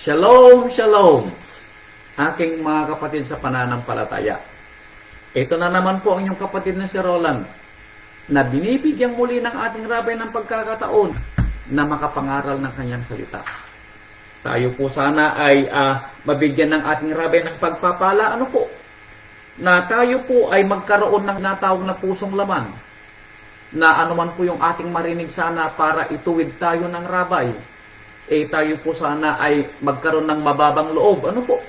Shalom, shalom, aking mga kapatid sa pananampalataya. Ito na naman po ang inyong kapatid na si Roland, na binibigyan muli ng ating rabay ng pagkakataon na makapangaral ng kanyang salita. Tayo po sana ay mabigyan ng ating rabay ng pagpapala. Ano po? Na tayo po ay magkaroon ng natawag na pusong laman, na anuman po yung ating marinig sana para ituwid tayo ng rabay, tayo po sana ay magkaroon ng mababang loob. Ano po?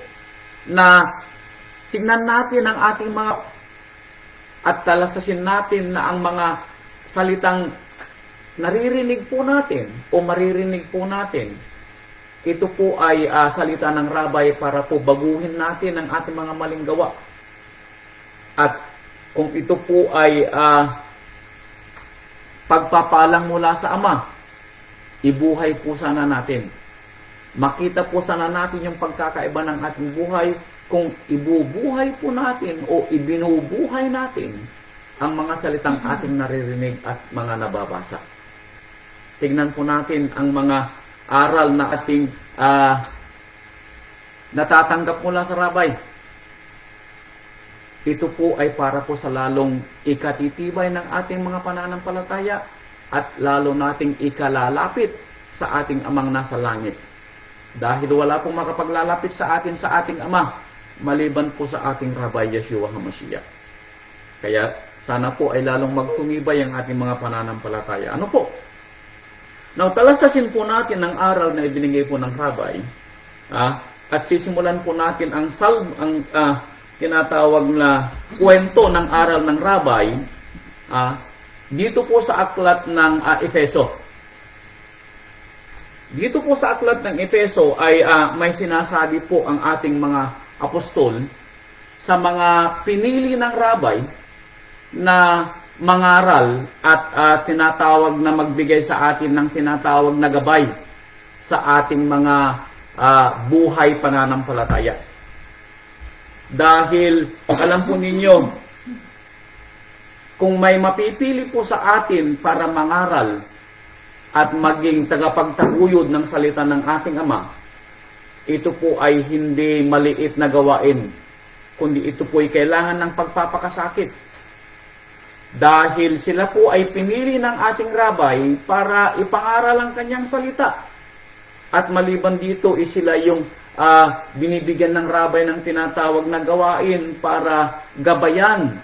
Na tingnan natin ang ating mga at talasasin natin na ang mga salitang naririnig po natin o maririnig po natin, ito po ay salita ng rabay para po baguhin natin ang ating mga maling gawa. At kung ito po ay pagpapalang mula sa Ama, ibuhay po sana natin. Makita po sana natin yung pagkakaiba ng ating buhay kung ibubuhay po natin o ibinubuhay natin ang mga salitang ating naririnig at mga nababasa. Tignan po natin ang mga aral na ating natatanggap mula sa rabay. Ito po ay para po sa lalong ikatitibay ng ating mga pananampalataya at lalo nating ikalalapit sa ating Amang nasa langit. Dahil wala pong makapaglalapit sa ating Ama, maliban po sa ating Rabay Yeshua HaMashiach. Kaya sana po ay lalong magtumibay ang ating mga pananampalataya. Ano po? Now, talasasin po natin ang aral na ibinigay po ng Rabay, at sisimulan po natin ang tinatawag na kwento ng aral ng Rabay, dito po sa aklat ng Efeso. Dito po sa aklat ng Efeso ay may sinasabi po ang ating mga apostol sa mga pinili ng Rabay na mangaral at tinatawag na magbigay sa atin ng tinatawag na gabay sa ating mga buhay pananampalataya. Dahil alam po ninyo, kung may mapipili po sa atin para mangaral at maging tagapagtaguyod ng salita ng ating Ama, ito po ay hindi maliit na gawain, kundi ito po ay kailangan ng pagpapakasakit. Dahil sila po ay pinili ng ating rabay para ipangaral ang kanyang salita. At maliban dito, sila yung binibigyan ng rabay ng tinatawag na gawain para gabayan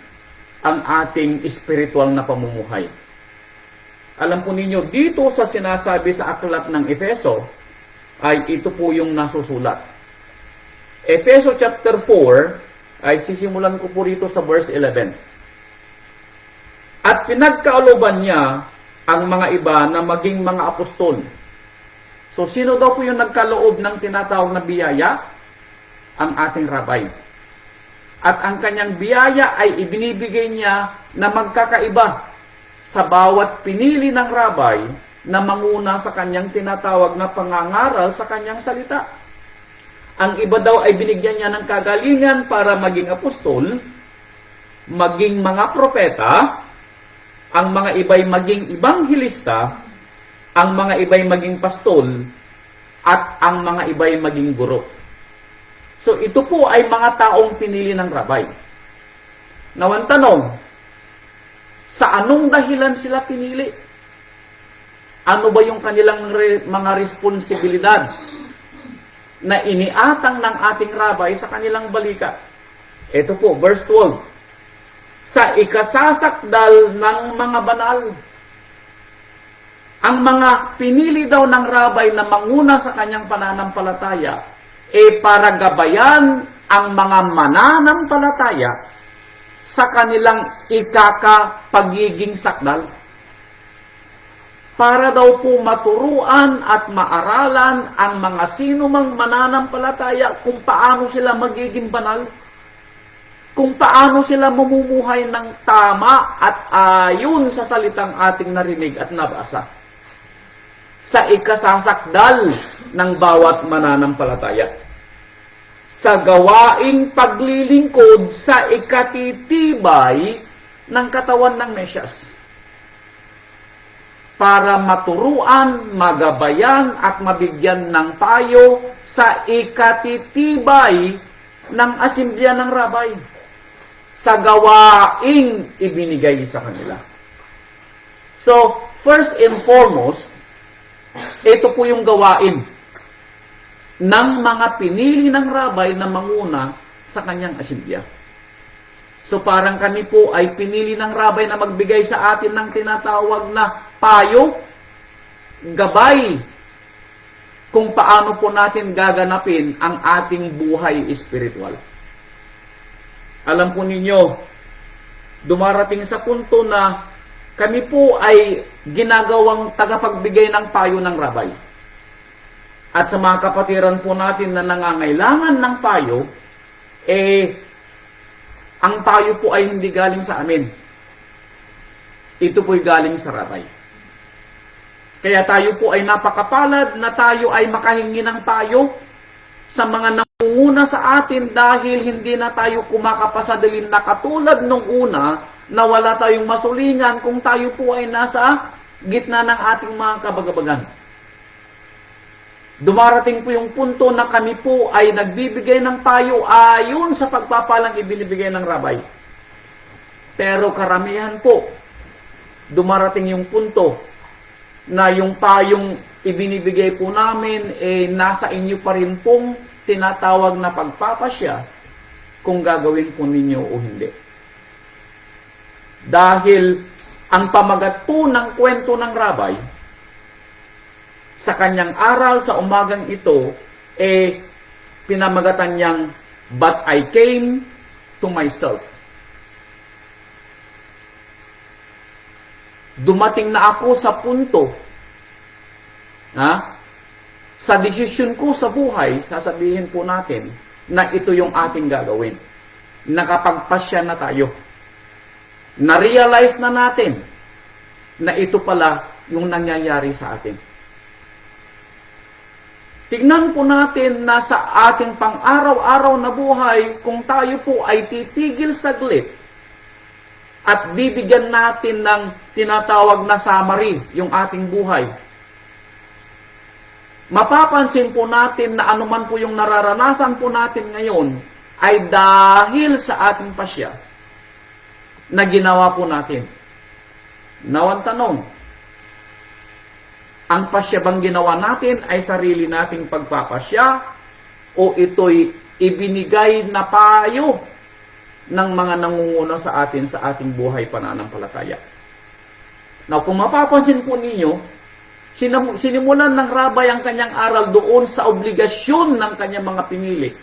ang ating espiritual na pamumuhay. Alam po ninyo, dito sa sinasabi sa aklat ng Efeso, ay ito po yung nasusulat. Efeso chapter 4, ay sisimulan ko po rito sa verse 11. At pinagkaaloban niya ang mga iba na maging mga apostol. So, sino daw po yung nagkaloob ng tinatawag na biyaya? Ang ating rabay. At ang kanyang biyaya ay ibinibigay niya na magkakaiba sa bawat pinili ng rabay na manguna sa kanyang tinatawag na pangangaral sa kanyang salita. Ang iba daw ay binigyan niya ng kagalingan para maging apostol, maging mga propeta, ang mga iba'y maging ibanghilista, ang mga iba'y maging pastol, at ang mga iba'y maging guro. So, ito po ay mga taong pinili ng rabay. Now, ang tanong, sa anong dahilan sila pinili? Ano ba yung kanilang mga responsibilidad na iniatang ng ating rabay sa kanilang balikat? Ito po, verse 12. Sa ikasasakdal ng mga banal. Ang mga pinili daw ng rabay na manguna sa kanyang pananampalataya para gabayan ang mga mananampalataya sa kanilang pagiging sakdal. Para daw po maturuan at maaralan ang mga sinumang mananampalataya kung paano sila magiging banal, kung paano sila mamumuhay ng tama at ayon sa salitang ating narinig at nabasa. Sa ikasasakdal ng bawat mananampalataya. Sa gawaing paglilingkod sa ikatitibay ng katawan ng Mesyas. Para maturuan, magabayan at mabigyan ng payo sa ikatitibay ng asimblya ng rabay, sa gawaing ibinigay sa kanila. So, first and foremost, ito po yung gawain ng mga pinili ng rabay na manguna sa kanyang asimblya. So parang kami po ay pinili ng rabay na magbigay sa atin ng tinatawag na payo, gabay, kung paano po natin gaganapin ang ating buhay espiritual. Alam po ninyo, dumarating sa punto na kami po ay ginagawang tagapagbigay ng payo ng rabay. At sa mga kapatiran po natin na nangangailangan ng payo, ang payo po ay hindi galing sa amin. Ito po ay galing sa rabay. Kaya tayo po ay napakapalad na tayo ay makahingi ng payo sa mga nangunguna sa atin dahil hindi na tayo kumakapasadalin na katulad nung una na wala tayong masulingan kung tayo po ay nasa gitna ng ating mga kabagabagan. Dumarating po yung punto na kami po ay nagbibigay ng payo ayon sa pagpapalang ibinibigay ng rabay. Pero karamihan po, dumarating yung punto na yung payong ibinibigay po namin nasa inyo pa rin pong tinatawag na pagpapasya kung gagawin po ninyo o hindi. Dahil ang pamagat po ng kwento ng rabay sa kanyang aral sa umagang ito, pinamagatan niyang, "But I came to myself." Dumating na ako sa punto, sa desisyon ko sa buhay, sasabihin po natin na ito yung ating gagawin. Nakapagpasya na tayo. Na-realize na natin na ito pala yung nangyayari sa atin. Tignan po natin na sa ating pang-araw-araw na buhay, kung tayo po ay titigil saglit at bibigyan natin ng tinatawag na summary yung ating buhay, mapapansin po natin na anuman po yung nararanasan po natin ngayon ay dahil sa ating pasya na ginawa po natin. Now, ang tanong, ang pasya bang ginawa natin ay sarili nating pagpapasya o ito'y ibinigay na payo ng mga nangunguna sa atin sa ating buhay pananampalataya? Now, kung mapapansin po ninyo, sinimulan ng rabay ang kanyang aral doon sa obligasyon ng kanyang mga pinili.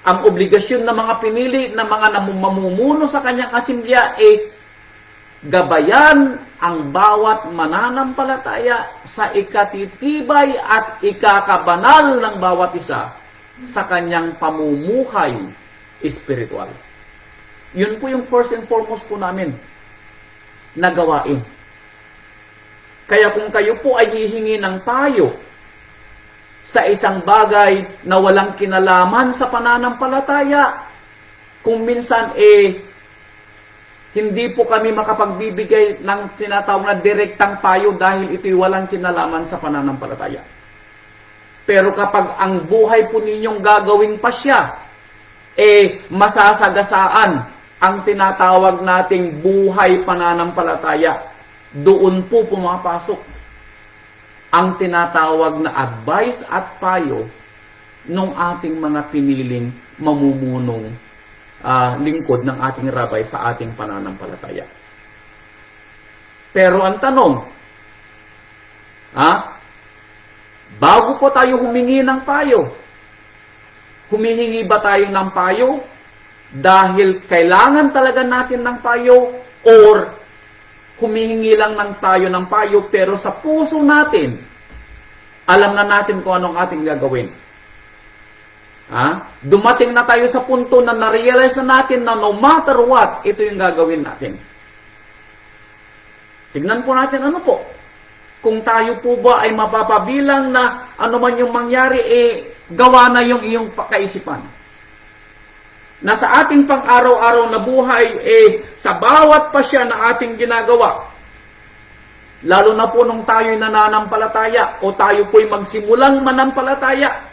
Ang obligasyon ng mga pinili na mga namumuno sa kanyang asimblya gabayan ang bawat mananampalataya sa ikatitibay at ikakabanal ng bawat isa sa kanyang pamumuhay espiritual. Yun po yung first and foremost po namin na gawain. Kaya kung kayo po ay hihingi ng payo sa isang bagay na walang kinalaman sa pananampalataya, kung minsan hindi po kami makapagbibigay ng tinatawag na direktang payo dahil ito'y walang kinalaman sa pananampalataya. Pero kapag ang buhay po ninyong gagawing pasya, masasagasaan ang tinatawag nating buhay pananampalataya. Doon po pumapasok ang tinatawag na advice at payo ng ating mga piniling mamumunong lingkod ng ating rabay sa ating pananampalataya. Pero ang tanong, bago po tayo humingi ng payo, humihingi ba tayo ng payo dahil kailangan talaga natin ng payo, or humihingi lang tayo ng payo pero sa puso natin, alam na natin kung anong ating gagawin? Dumating na tayo sa punto na na-realize na natin na no matter what, ito yung gagawin natin. Tignan po natin ano po. Kung tayo po ba ay mapapabilang na ano man yung mangyari, gawa na yung iyong kaisipan. Na sa ating pang-araw-araw na buhay, sa bawat pasya na ating ginagawa, lalo na po nung tayo'y nananampalataya o tayo po'y magsimulang manampalataya,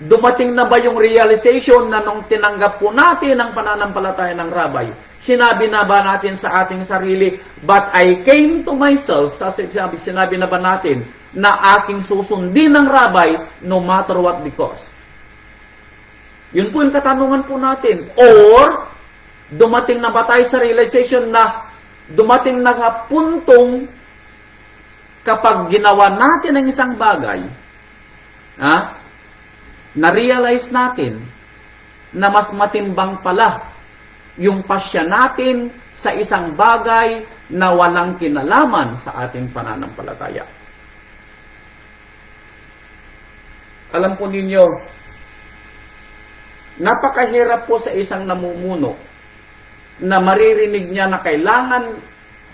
Dumating na ba yung realization na nung tinanggap po natin ang pananampalataya ng Rabay, sinabi na ba natin sa ating sarili, but I came to myself, sinabi na ba natin na aking susundin ng Rabay no matter what the cost? Yun po yung katanungan po natin. Or, dumating na ba tayo sa realization na dumating na sa puntong kapag ginawa natin ang isang bagay, na-realize natin na mas matimbang pala yung pasya natin sa isang bagay na walang kinalaman sa ating pananampalataya. Alam po ninyo, napakahirap po sa isang namumuno na maririnig niya na kailangan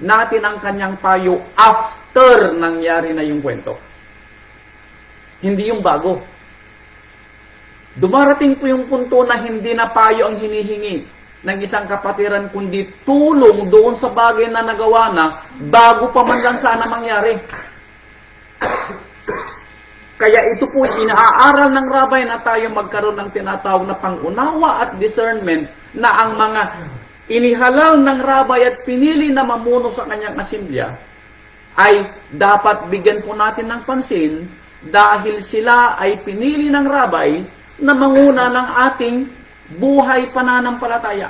natin ang kanyang payo after nangyari na yung kwento. Hindi yung bago. Dumarating po yung punto na hindi na payo ang hinihingi ng isang kapatiran, kundi tulong doon sa bagay na nagawa na bago pa man lang sana mangyari. Kaya ito po inaaral ng Rabay na tayo magkaroon ng tinatawag na pangunawa at discernment na ang mga inihalal ng Rabay at pinili na mamuno sa kanyang asimblya ay dapat bigyan po natin ng pansin dahil sila ay pinili ng Rabay na manguna ng ating buhay pananampalataya.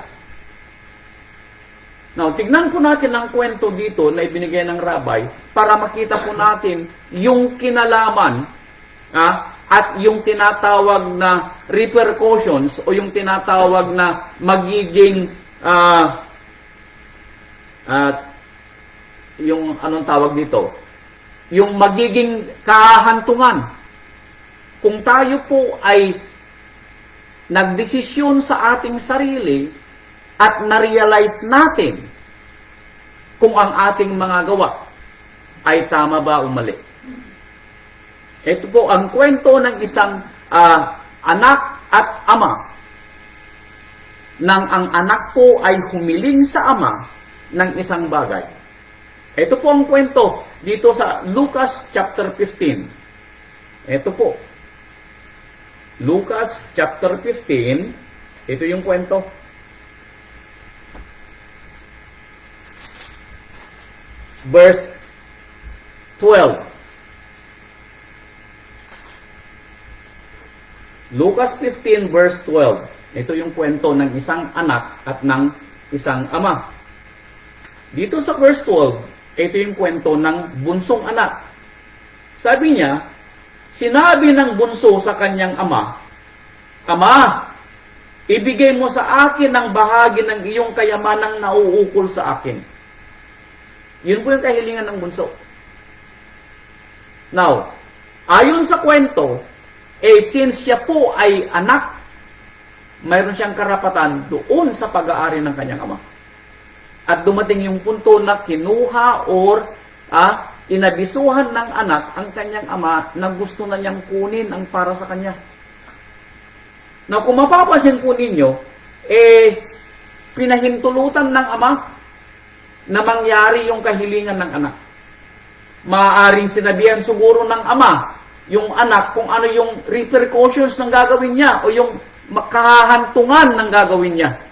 Now, tignan po natin ang kwento dito na ibinigay ng Rabay para makita po natin yung kinalaman at yung tinatawag na repercussions o yung tinatawag na magiging yung anong tawag dito? Yung magiging kahantungan. Kung tayo po ay nagdesisyon sa ating sarili at na-realize natin kung ang ating mga gawa ay tama ba o mali. Ito po ang kwento ng isang anak at ama nang ang anak po ay humiling sa ama ng isang bagay. Ito po ang kwento dito sa Lucas chapter 15. Ito po. Lucas chapter 15, ito yung kwento. Verse 12. Lucas 15 verse 12. Ito yung kwento ng isang anak at ng isang ama. Dito sa verse 12, ito yung kwento ng bunsong anak. Sabi niya, sinabi ng bunso sa kanyang ama, Ama, ibigay mo sa akin ang bahagi ng iyong kayamanang nauukol sa akin. Yun po yung kahilingan ng bunso. Now, ayon sa kwento, since siya po ay anak, mayroon siyang karapatan doon sa pag-aari ng kanyang ama. At dumating yung punto na kinuha or inabisuhan ng anak ang kanyang ama na gusto na niyang kunin ang para sa kanya. Now, kung mapapansin po ninyo, pinahintulutan ng ama na mangyari yung kahilingan ng anak. Maaaring sinabihan siguro ng ama yung anak kung ano yung repercussions ng gagawin niya o yung makahantungan ng gagawin niya.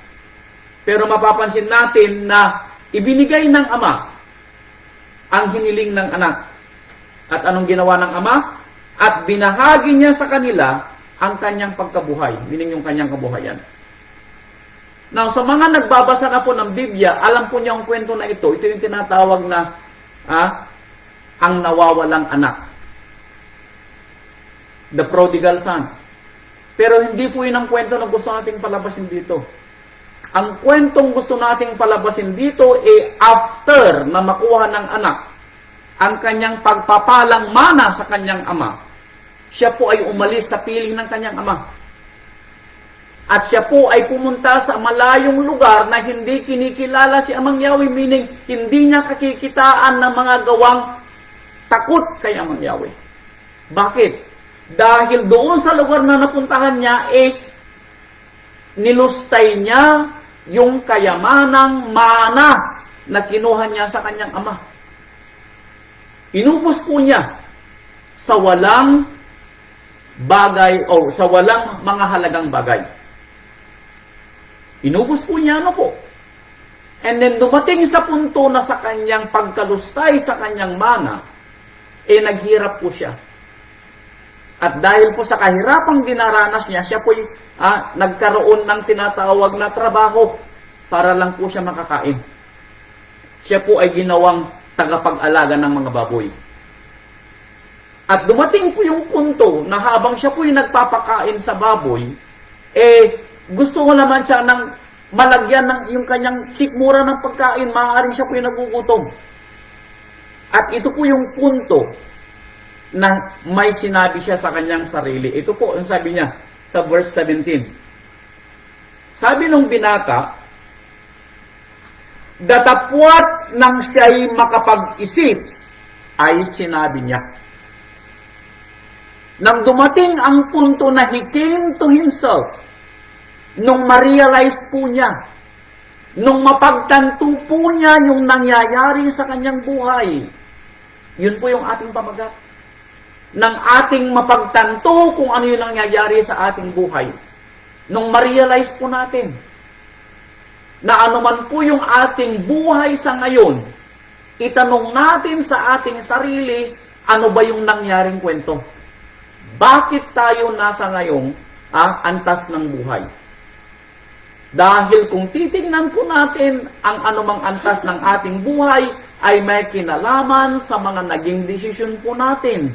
Pero mapapansin natin na ibinigay ng ama ang hiniling ng anak. At anong ginawa ng ama? At binahagi niya sa kanila ang kanyang pagkabuhay, meaning yung kanyang kabuhayan. Now, sa mga nagbabasa na po ng Biblia, alam po niya ang kwento na ito. Ito yung tinatawag na ang nawawalang anak. The prodigal son. Pero hindi po yun ang kwento na gusto nating palabasin dito. Ang kwentong gusto nating palabasin dito after na makuha ng anak ang kanyang pagpapalang mana sa kanyang ama, siya po ay umalis sa piling ng kanyang ama. At siya po ay pumunta sa malayong lugar na hindi kinikilala si Amang Yahweh, meaning hindi niya kakikitaan ng mga gawang takot kay Amang Yahweh. Bakit? Dahil doon sa lugar na napuntahan niya, nilustay niya yung kayamanang mana na kinuha niya sa kanyang ama. Inubos po niya sa walang bagay o sa walang mga halagang bagay. Inubos po niya po. And then dumating sa punto na sa kanyang pagkalustay sa kanyang mana, naghirap po siya. At dahil po sa kahirapang dinaranas niya, siya po'y nagkaroon ng tinatawag na trabaho para lang po siya makakain. Siya po ay ginawang tagapag-alaga ng mga baboy. At dumating po yung punto na habang siya po'y nagpapakain sa baboy, gusto ko naman siya ng malagyan ng yung kanyang sikmura ng pagkain, maaaring siya po'y nagugutom. At ito po yung punto na may sinabi siya sa kanyang sarili. Ito po ang sabi niya sa verse 17. Sabi nung binata, datapwat nang siya'y makapag-isip, ay sinabi niya. Nang dumating ang punto na he came to himself, nung ma-realize po niya, nung mapagtanto po niya yung nangyayari sa kanyang buhay, yun po yung ating pamagat. Nang ating mapagtanto kung ano yung nangyayari sa ating buhay, nung ma-realize po natin, na anuman po yung ating buhay sa ngayon, itanong natin sa ating sarili, ano ba yung nangyaring kwento? Bakit tayo nasa ngayong antas ng buhay? Dahil kung titingnan po natin ang anumang antas ng ating buhay ay may kinalaman sa mga naging desisyon po natin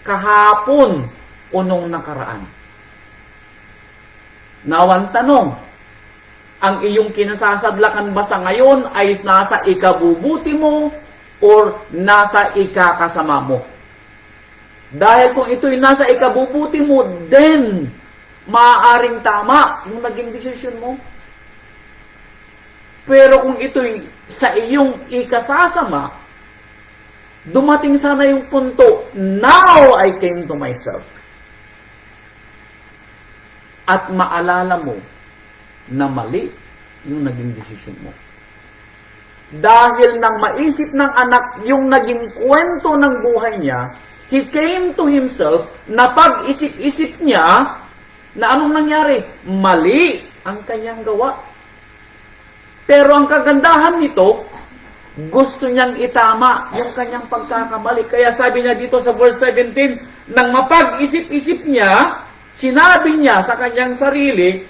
kahapon o nung nakaraan. Nawang tanong, ang iyong kinasasadlakan ba sa ngayon ay nasa ikabubuti mo or nasa ikakasama mo? Dahil kung ito'y nasa ikabubuti mo, then maaaring tama yung naging desisyon mo. Pero kung ito'y sa iyong ikasasama, dumating sana yung punto, now I came to myself. At maalala mo na mali yung naging desisyon mo. Dahil nang maisip ng anak yung naging kwento ng buhay niya, he came to himself, na pag-isip-isip niya na anong nangyari? Mali ang kanyang gawa. Pero ang kagandahan nito, gusto niyang itama yung kanyang pagkakamali. Kaya sabi niya dito sa verse 17, nang mapag-isip-isip niya, sinabi niya sa kanyang sarili,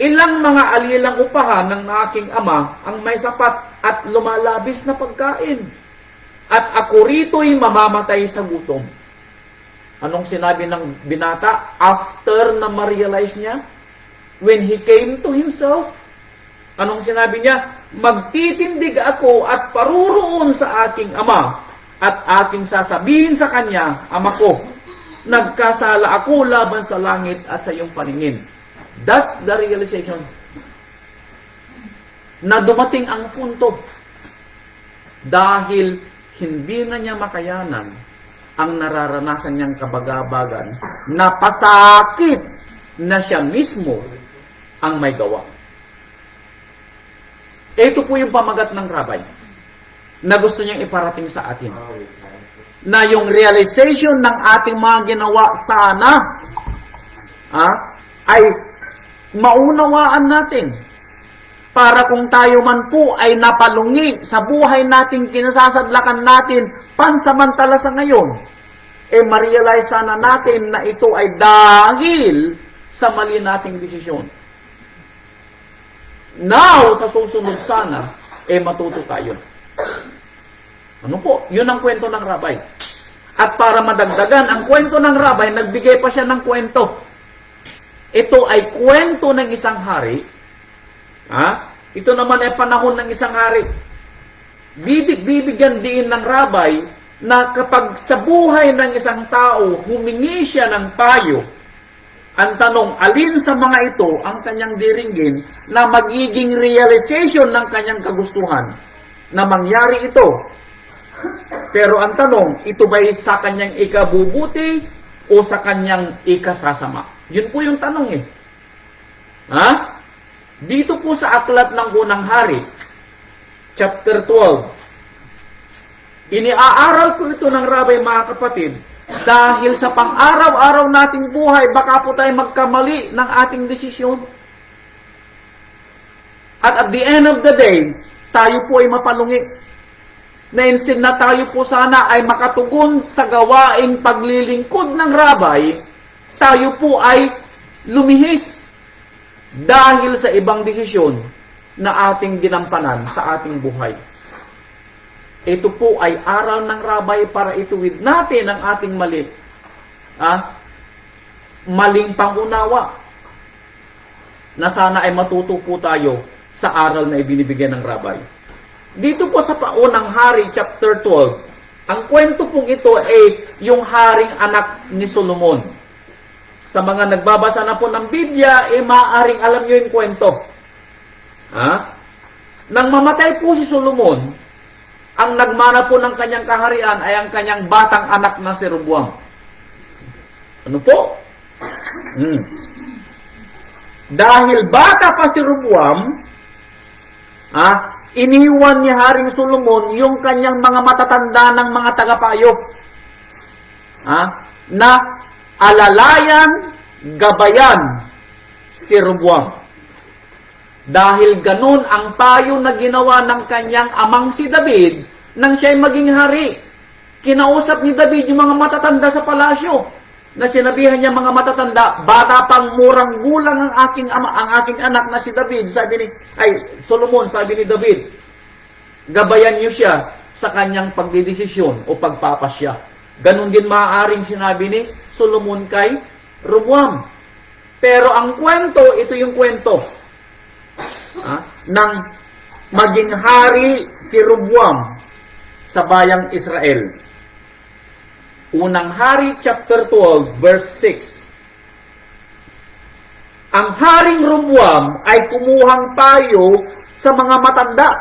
ilang mga alilang upahan ng aking ama ang may sapat at lumalabis na pagkain. At ako rito'y mamamatay sa gutom. Anong sinabi ng binata after na ma-realize niya? When he came to himself, anong sinabi niya? Magtitindig ako at paruroon sa aking ama at aking sasabihin sa kanya, ama ko, nagkasala ako laban sa langit at sa iyong paningin. That's the realization. Na dumating ang punto dahil hindi na niya makayanan ang nararanasan niyang kabagabagan na pasakit na siya mismo ang may gawa. Ito po yung pamagat ng rabay na gusto niyang iparating sa atin. Na yung realization ng ating mga ginawa sana ay maunawaan natin para kung tayo man po ay napalungi sa buhay nating kinasasadlakan natin pansamantala sa ngayon, ma-realize sana natin na ito ay dahil sa mali nating desisyon. Now, sa susunod sana, matuto tayo. Ano po? Yun ang kwento ng rabay. At para madagdagan, ang kwento ng rabay, nagbigay pa siya ng kwento. Ito ay kwento ng isang hari. Ito naman ay panahon ng isang hari. Bibigyan din ng rabay na kapag sa buhay ng isang tao, humingi siya ng payo, ang tanong, alin sa mga ito ang kanyang diringgin na magiging realization ng kanyang kagustuhan na mangyari ito? Pero ang tanong, ito ba'y sa kanyang ikabubuti o sa kanyang ikasasama? Yun po yung tanong Dito po sa aklat ng unang hari, chapter 12, iniaaral ko ito ng rabay mga kapatid Dahil sa pang-araw-araw nating buhay, baka po tayo magkamali ng ating desisyon. At at the end of the day, tayo po ay mapalungi. Na instead na tayo po sana ay makatugon sa gawaing paglilingkod ng rabay, tayo po ay lumihis dahil sa ibang desisyon na ating ginampanan sa ating buhay. Ito po ay aral ng rabay para ituwid natin ang ating mali. Maling pangunawa na sana ay matuto po tayo sa aral na ibinibigyan ng rabay. Dito po sa paunang hari, chapter 12, ang kwento pong ito ay yung haring anak ni Solomon. Sa mga nagbabasa na po ng Biblia, maaaring alam nyo yung kwento. Nang mamatay po si Solomon, ang nagmana po ng kanyang kaharian ay ang kanyang batang anak na si Rehoboam. Ano po? Dahil bata pa si Rehoboam, iniwan ni Haring Solomon yung kanyang mga matatanda ng mga tagapayo. Na alalayan, gabayan si Rehoboam. Dahil ganun ang payo na ginawa ng kanyang amang si David nang siya'y maging hari. Kinausap ni David yung mga matatanda sa palasyo na sinabihan niya mga matatanda, bata pang murang gulang ang aking anak na si David, Solomon, sabi ni David, gabayan niyo siya sa kanyang pagdidesisyon o pagpapasya. Ganun din maaaring sinabi ni Solomon kay Rehoboam. Pero ang kwento, ito yung kwento ng maging hari si Rehoboam sa bayang Israel. Unang Hari, chapter 12, verse 6. Ang haring Rehoboam ay kumuhang payo sa mga matanda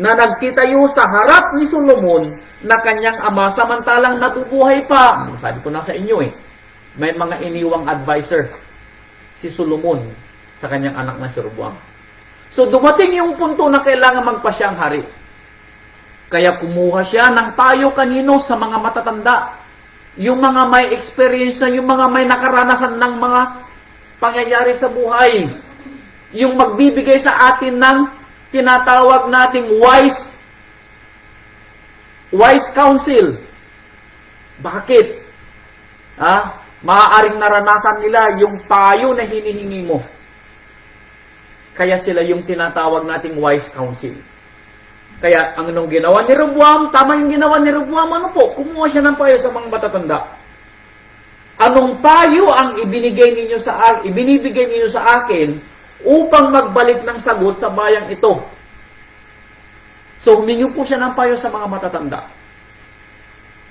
na nagsitayo sa harap ni Solomon na kanyang ama samantalang nabubuhay pa. Sabi ko na sa inyo may mga iniwang advisor si Solomon sa kanyang anak na si Rehoboam. So dumating yung punto na kailangan magpasyang hari. Kaya kumuha siya ng payo kanino sa mga matatanda. Yung mga may experience na, yung mga may nakaranasan ng mga pangyayari sa buhay. Yung magbibigay sa atin ng tinatawag nating wise counsel. Bakit? Maaaring naranasan nila yung payo na hinihingi mo. Kaya sila yung tinatawag nating wise counsel. Kaya ang anong ginawa ni Rehoboam, tama yung ginawa ni Rehoboam, kumuha siya ng payo sa mga matatanda. Anong payo ang ibinibigay ninyo sa akin upang magbalik ng sagot sa bayang ito? So humingi po siya ng payo sa mga matatanda.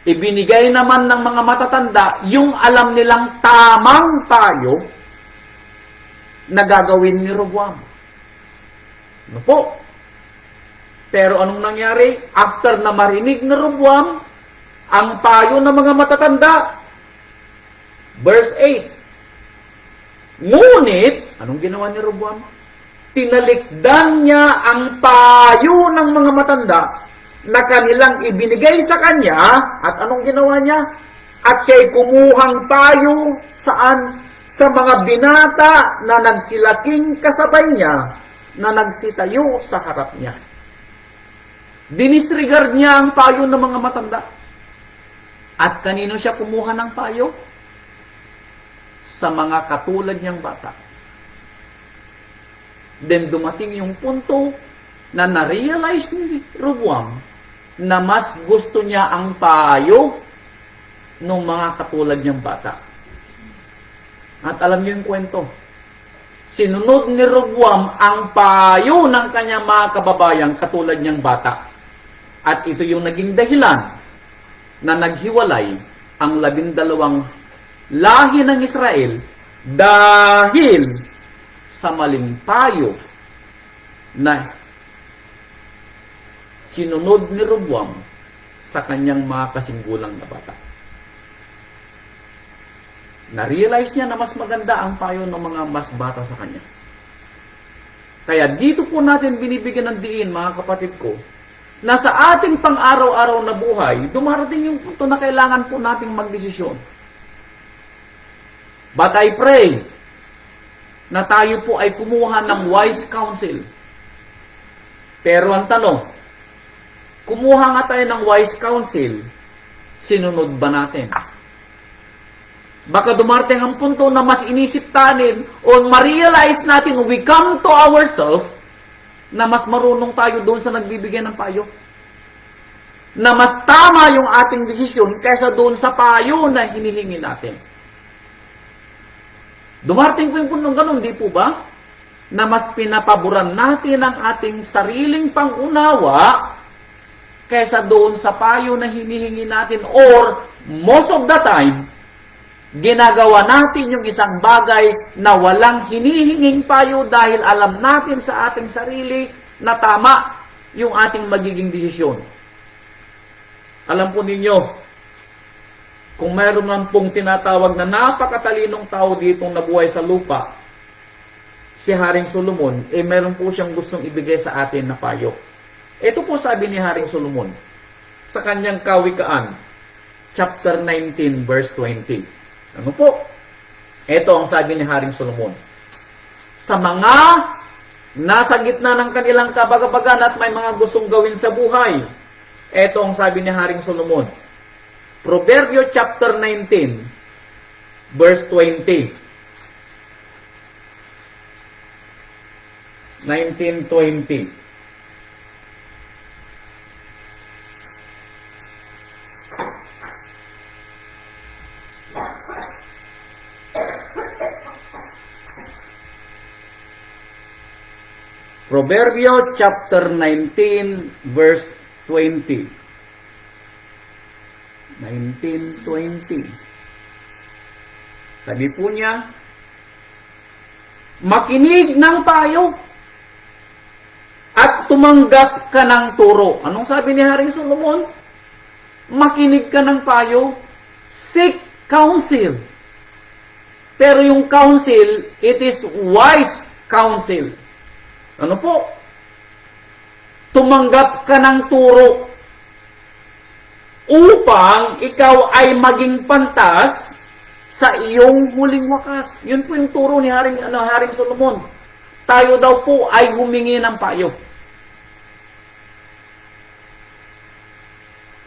Ibinigay naman ng mga matatanda yung alam nilang tamang payo na gagawin ni Rehoboam. Ano po? Pero anong nangyari? After na marinig ni Rehoboam ang payo ng mga matatanda, verse 8. Ngunit, anong ginawa ni Rehoboam? Tinalikdan niya ang payo ng mga matanda na kanilang ibinigay sa kanya, at anong ginawa niya? At siya'y kumuhang payo saan? Sa mga binata na nagsilaking kasabay niya na nagsitayo sa harap niya. Dinisregard niya ang payo ng mga matanda. At kanino siya kumuha ng payo? Sa mga katulad niyang bata. Then dumating yung punto na na-realize ni Rehoboam na mas gusto niya ang payo ng mga katulad niyang bata. At alam niyo yung kwento. Sinunod ni Rehoboam ang payo ng kanyang mga kababayan katulad niyang bata. At ito yung naging dahilan na naghiwalay ang 12 lahi ng Israel dahil sa maling payo na sinunod ni Rehoboam sa kanyang mga kasinggulang na bata. Na-realize niya na mas maganda ang payo ng mga mas bata sa kanya. Kaya dito po natin binibigyan ng diin, mga kapatid ko, na sa ating pang-araw-araw na buhay, dumarating yung punto na kailangan po nating magdesisyon. But I pray na tayo po ay kumuha ng wise counsel. Pero ang tanong, kumuha nga tayo ng wise counsel, sinunod ba natin? Baka dumarating ang punto na mas inisip tanin o ma-realize natin, we come to ourselves, na mas marunong tayo doon sa nagbibigay ng payo. Na mas tama yung ating desisyon kaysa doon sa payo na hinihingi natin. Dumarating po yung puntong ganun, di po ba? Na mas pinapaboran natin ang ating sariling pangunawa kaysa doon sa payo na hinihingi natin, or most of the time, ginagawa natin yung isang bagay na walang hinihinging payo dahil alam natin sa ating sarili na tama yung ating magiging desisyon. Alam po ninyo, kung meron man pong tinatawag na napakatalinong tao ditong nabuhay sa lupa, si Haring Solomon, meron po siyang gustong ibigay sa atin na payo. Ito po sabi ni Haring Solomon sa kanyang Kawikaan, chapter 19, verse 20. Ano po? Ito ang sabi ni Haring Solomon. Sa mga nasa gitna ng kanilang kabagabagan at may mga gustong gawin sa buhay, ito ang sabi ni Haring Solomon. Proverbio chapter 19, verse 20. 19:20. Proverbio chapter 19, verse 20. 19:20. Sabi po niya, makinig ng payo at tumanggap ka ng turo. Anong sabi ni Haring Solomon? Makinig ka ng payo, seek counsel. Pero yung counsel, it is wise counsel. Ano po? Tumanggap ka ng turo upang ikaw ay maging pantas sa iyong huling wakas. Yun po yung turo ni Haring Solomon. Tayo daw po ay humingi ng payo.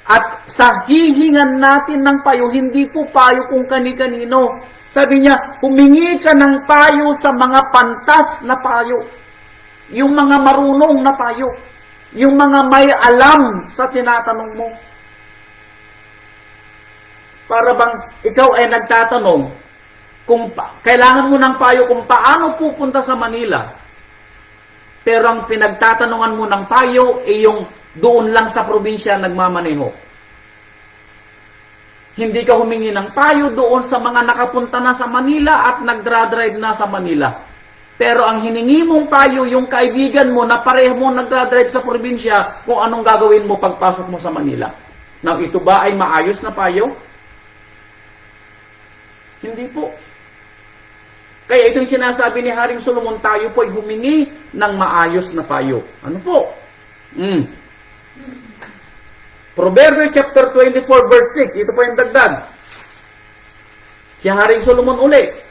At sa hihingan natin ng payo, hindi po payo kung kani-kanino. Sabi niya, humingi ka ng payo sa mga pantas na payo. Yung mga marunong na payo. Yung mga may alam sa tinatanong mo. Para bang ikaw ay nagtatanong kung kailangan mo ng payo kung paano pupunta sa Manila. Pero ang pinagtatanungan mo ng payo ay yung doon lang sa probinsya nagmamaneho. Hindi ka humingi ng payo doon sa mga nakapunta na sa Manila at nagdra-drive na sa Manila. Pero ang hiningi mong payo, yung kaibigan mo na pareho mo nagdra-drive sa probinsya kung anong gagawin mo pagpasok mo sa Manila. Now, ito ba ay maayos na payo? Hindi po. Kaya ito yung sinasabi ni Haring Solomon, tayo po ay humingi ng maayos na payo. Ano po? Proverbio chapter 24 verse 6. Ito po yung dagdag. Si Haring Solomon uli.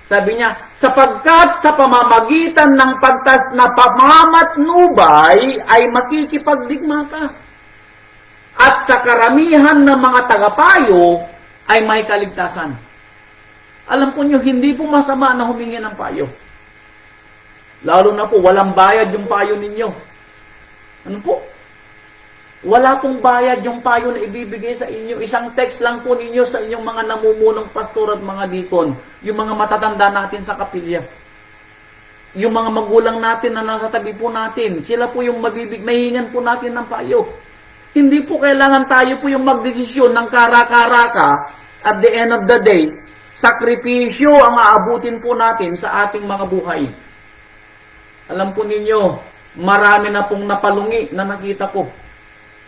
Sabi niya, sapagkat sa pamamagitan ng pagtas na pamamatnubay ay makikipagdigma ka. At sa karamihan ng mga tagapayo ay may kaligtasan. Alam po nyo, hindi po masama na humingi ng payo. Lalo na po, walang bayad yung payo ninyo. Ano po? Wala pong bayad yung payo na ibibigay sa inyo. Isang text lang po ninyo sa inyong mga namumunong pastor at mga dikon. Yung mga matatanda natin sa kapilya. Yung mga magulang natin na nasa tabi po natin. Sila po yung mahihingan po natin ng payo. Hindi po kailangan tayo po yung magdesisyon ng kara-karaka. At the end of the day, sakripisyo ang aabutin po natin sa ating mga buhay. Alam po ninyo, marami na pong napalungi na nakita ko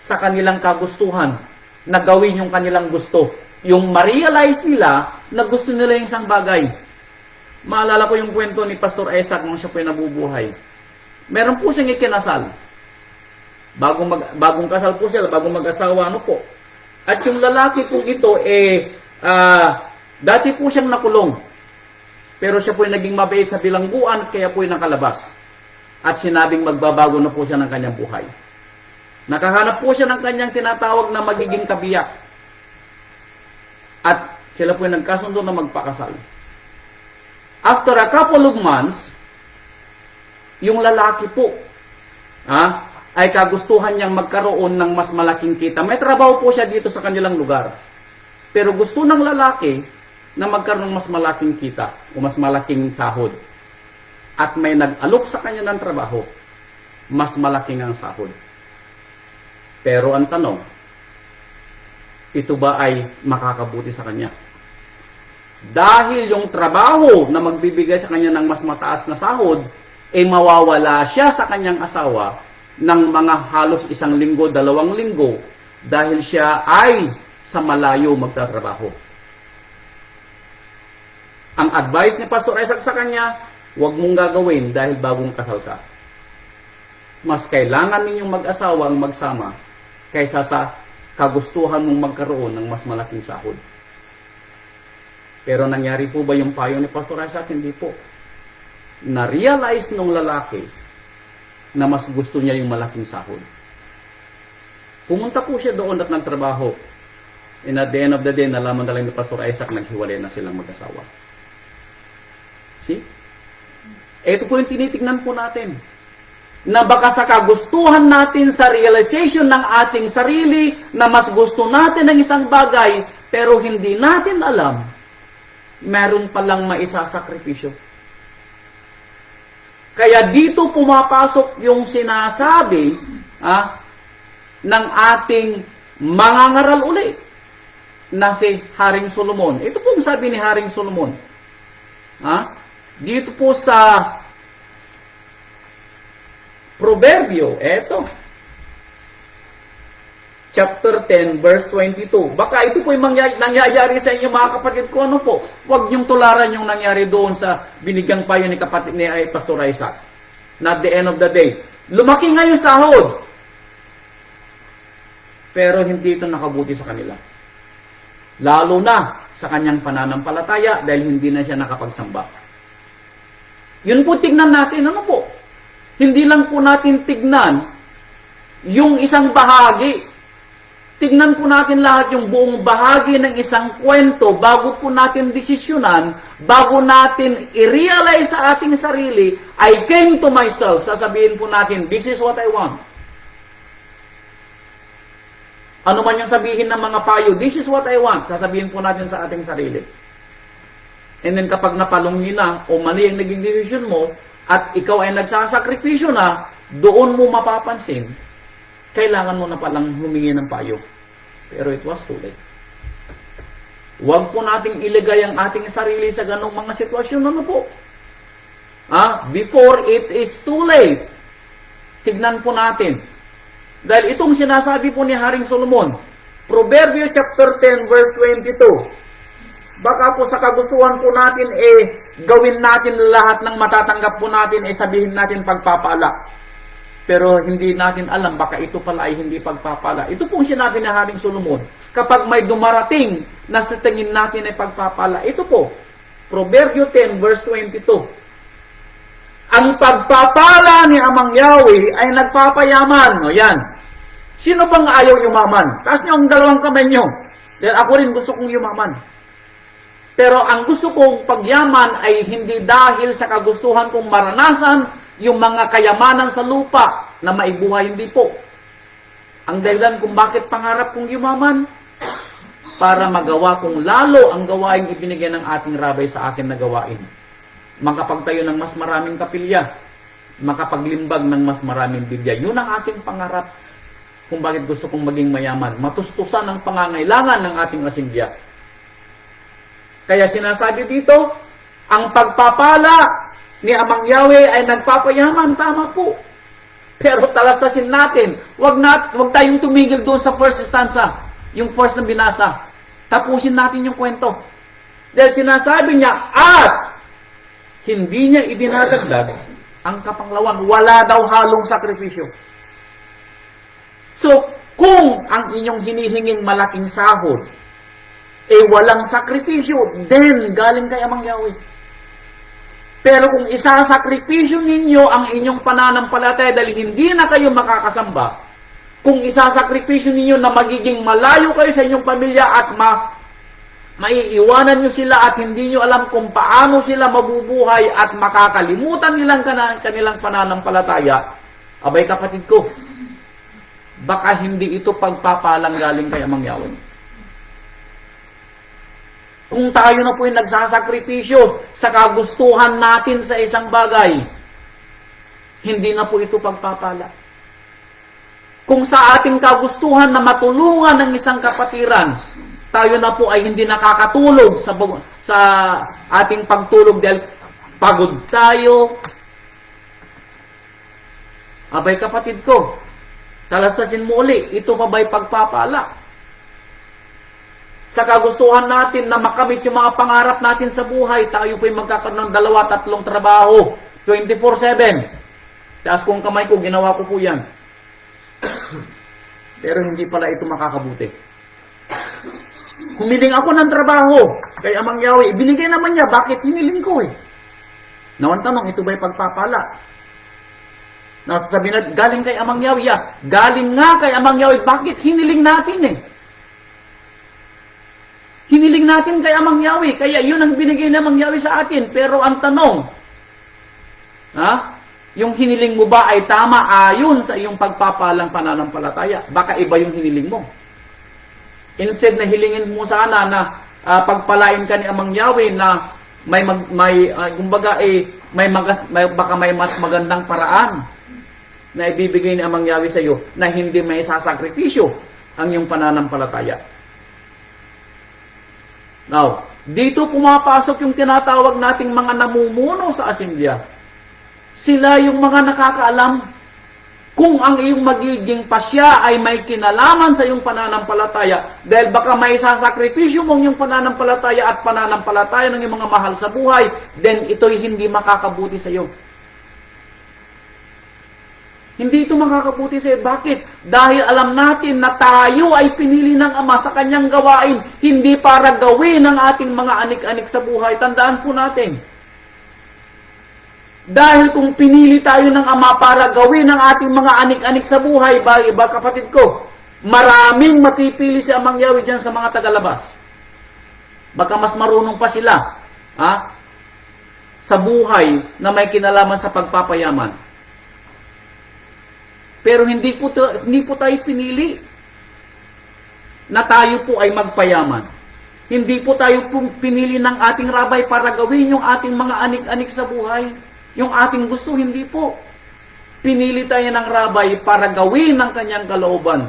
sa kanilang kagustuhan na gawin yung kanilang gusto. Yung ma-realize nila na gusto nila yung isang bagay. Maalala ko yung kwento ni Pastor Isaac nung siya po yung nabubuhay. Meron po siyang ikinasal. Bagong kasal po sila, bagong mag-asawa, ano po. At yung lalaki po ito, dati po siyang nakulong. Pero siya po ay naging mabait sa bilangguan, kaya po ay nakalabas. At sinabing magbabago na po siya ng kanyang buhay. Nakahanap po siya ng kanyang tinatawag na magiging kabiyak. At sila po ay nagkasundo na magpakasal. After a couple of months, yung lalaki po, ay kagustuhan niyang magkaroon ng mas malaking kita. May trabaho po siya dito sa kanilang lugar. Pero gusto ng lalaki na magkaroon ng mas malaking kita o mas malaking sahod. At may nag-alok sa kanya ng trabaho, mas malaking ang sahod. Pero ang tanong, ito ba ay makakabuti sa kanya? Dahil yung trabaho na magbibigay sa kanya ng mas mataas na sahod, mawawala siya sa kanyang asawa ng mga halos 1 linggo, 2 linggo, dahil siya ay sa malayo magtatrabaho. Ang advice ni Pastor Isaac sa kanya, huwag mong gagawin dahil bagong kasal ka. Mas kailangan ninyong mag-asawa ang magsama kaysa sa kagustuhan mong magkaroon ng mas malaking sahod. Pero nangyari po ba yung payo ni Pastor Isaac? Hindi po. Na-realize nung lalaki na mas gusto niya yung malaking sahod. Pumunta po siya doon at nagtrabaho. And at the end of the day, nalaman na lang ni Pastor Isaac, naghiwalay na silang mag-asawa. See? Ito po yung tinitignan po natin. Na baka sa kagustuhan natin sa realization ng ating sarili, na mas gusto natin ng isang bagay, pero hindi natin alam, meron palang maisasakripisyo. Kaya dito pumapasok yung sinasabi ng ating mangangaral ulit na si Haring Solomon. Ito pong sabi ni Haring Solomon. Dito po sa Proverbio, eto. Chapter 10, verse 22. Baka ito po yung nangyayari sa inyo mga kapatid ko. Ano po? Huwag niyong tularan yung nangyari doon sa binigang payo ni kapatid ni Pastor Isaac. Na at the end of the day, lumaki nga yung sahod. Pero hindi ito nakabuti sa kanila. Lalo na sa kanyang pananampalataya dahil hindi na siya nakapagsamba. Yun po tignan natin. Ano po? Hindi lang po natin tignan yung isang bahagi. Tignan po natin lahat yung buong bahagi ng isang kwento bago po natin desisyonan, bago natin i-realize sa ating sarili, I came to myself. Sasabihin po natin, this is what I want. Ano man yung sabihin ng mga payo, this is what I want. Sasabihin po natin sa ating sarili. And then kapag napalungin na o mali ang naging decision mo, at ikaw ay nagsasakripisyo na, doon mo mapapansin, kailangan mo na palang humingi ng payo. Pero it was too late. Huwag po nating ilagay ang ating sarili sa ganong mga sitwasyon. Ano po? Before it is too late. Tignan po natin. Dahil itong sinasabi po ni Haring Solomon, Proverbio chapter 10 verse 22. Baka po sa kagustuhan po natin, gawin natin lahat ng matatanggap po natin, sabihin natin pagpapala. Pero hindi natin alam, baka ito pala ay hindi pagpapala. Ito pong sinabi ni Haring Solomon, kapag may dumarating na sa tingin natin ay pagpapala, ito po, Proverbio 10 verse 22. Ang pagpapala ni Amang Yahweh ay nagpapayaman. O yan. Sino bang ayaw yumaman? Taas niyo ang dalawang kamay niyo. Dahil ako rin gusto kong yumaman. Pero ang gusto kong pagyaman ay hindi dahil sa kagustuhan kong maranasan yung mga kayamanan sa lupa na maibuhay, hindi po. Ang dahilan kung bakit pangarap kong yumaman, para magawa kong lalo ang gawaing ibinigay ng ating rabay sa akin na gawain. Makapagtayo ng mas maraming kapilya, makapaglimbag ng mas maraming bibya. Yun ang aking pangarap kung bakit gusto kong maging mayaman. Matustusan ang pangangailangan ng ating asingya. Kaya sinasabi dito, ang pagpapala ni Amang Yahweh ay nagpapayaman. Tama po. Pero talasasin natin. Wag tayong tumigil doon sa first stanza. Yung first na binasa. Tapusin natin yung kwento. Dahil sinasabi niya, at hindi niya idinadagdag ang kapanglawan. Wala daw halong sakripisyo. So, kung ang inyong hinihinging malaking sahod, walang sakripisyo, then galing kay Amang Yahweh. Pero kung isasakripisyo ninyo ang inyong pananampalataya dahil hindi na kayo makakasamba, kung isasakripisyo ninyo na magiging malayo kayo sa inyong pamilya at maiiwanan nyo sila at hindi nyo alam kung paano sila mabubuhay at makakalimutan nilang kanilang pananampalataya, abay kapatid ko, baka hindi ito pagpapalang galing kay Amang Yahweh. Kung tayo na po yung nagsasakripisyo sa kagustuhan natin sa isang bagay, hindi na po ito pagpapala. Kung sa ating kagustuhan na matulungan ng isang kapatiran, tayo na po ay hindi nakakatulog sa ating pagtulog dahil pagod tayo. Abay kapatid ko, talasasin mo uli, ito pa ba'y pagpapala? Sa kagustuhan natin na makamit yung mga pangarap natin sa buhay, tayo po'y magkakaroon ng 2-3 trabaho, 24/7. Taas kong kamay ko, ginawa ko po yan. Pero hindi pala ito makakabuti. Humiling ako ng trabaho kay Amang Yahweh, ibinigay naman niya, bakit hiniling ko Nawan tanong, ito ba'y pagpapala? Nasasabihin natin, galing kay Amang Yahweh. Galing nga kay Amang Yahweh, bakit hiniling natin Hiniling natin kay Amang Yahweh, kaya yun ang binigay ng Amang Yahweh sa atin. Pero ang tanong, yung hiniling mo ba ay tama ayon sa iyong pagpapalang pananampalataya? Baka iba yung hiniling mo. Instead na hilingin mo sana na pagpalain ka ni Amang Yahweh na baka may mas magandang paraan na ibibigay ni Amang Yahweh sa iyo na hindi may sasakripisyo ang iyong pananampalataya. Now, dito pumapasok yung tinatawag nating mga namumuno sa asimilya. Sila yung mga nakakaalam kung ang iyong magiging pasya ay may kinalaman sa iyong pananampalataya dahil baka may sasakripisyo mong yung pananampalataya at pananampalataya ng iyong mga mahal sa buhay, then ito'y hindi makakabuti sa iyo. Hindi ito makakabuti sa iyo. Bakit? Dahil alam natin na tayo ay pinili ng Ama sa kanyang gawain, hindi para gawin ng ating mga anik-anik sa buhay. Tandaan po natin. Dahil kung pinili tayo ng Ama para gawin ng ating mga anik-anik sa buhay, ba kapatid ko, maraming mapipili si Amang Yahweh dyan sa mga tagalabas. Baka mas marunong pa sila sa buhay na may kinalaman sa pagpapayaman. Pero hindi po tayo pinili na tayo po ay magpayaman. Hindi po tayo pinili ng ating rabay para gawin yung ating mga anik-anik sa buhay. Yung ating gusto, hindi po. Pinili tayo ng rabay para gawin ng kanyang kalooban.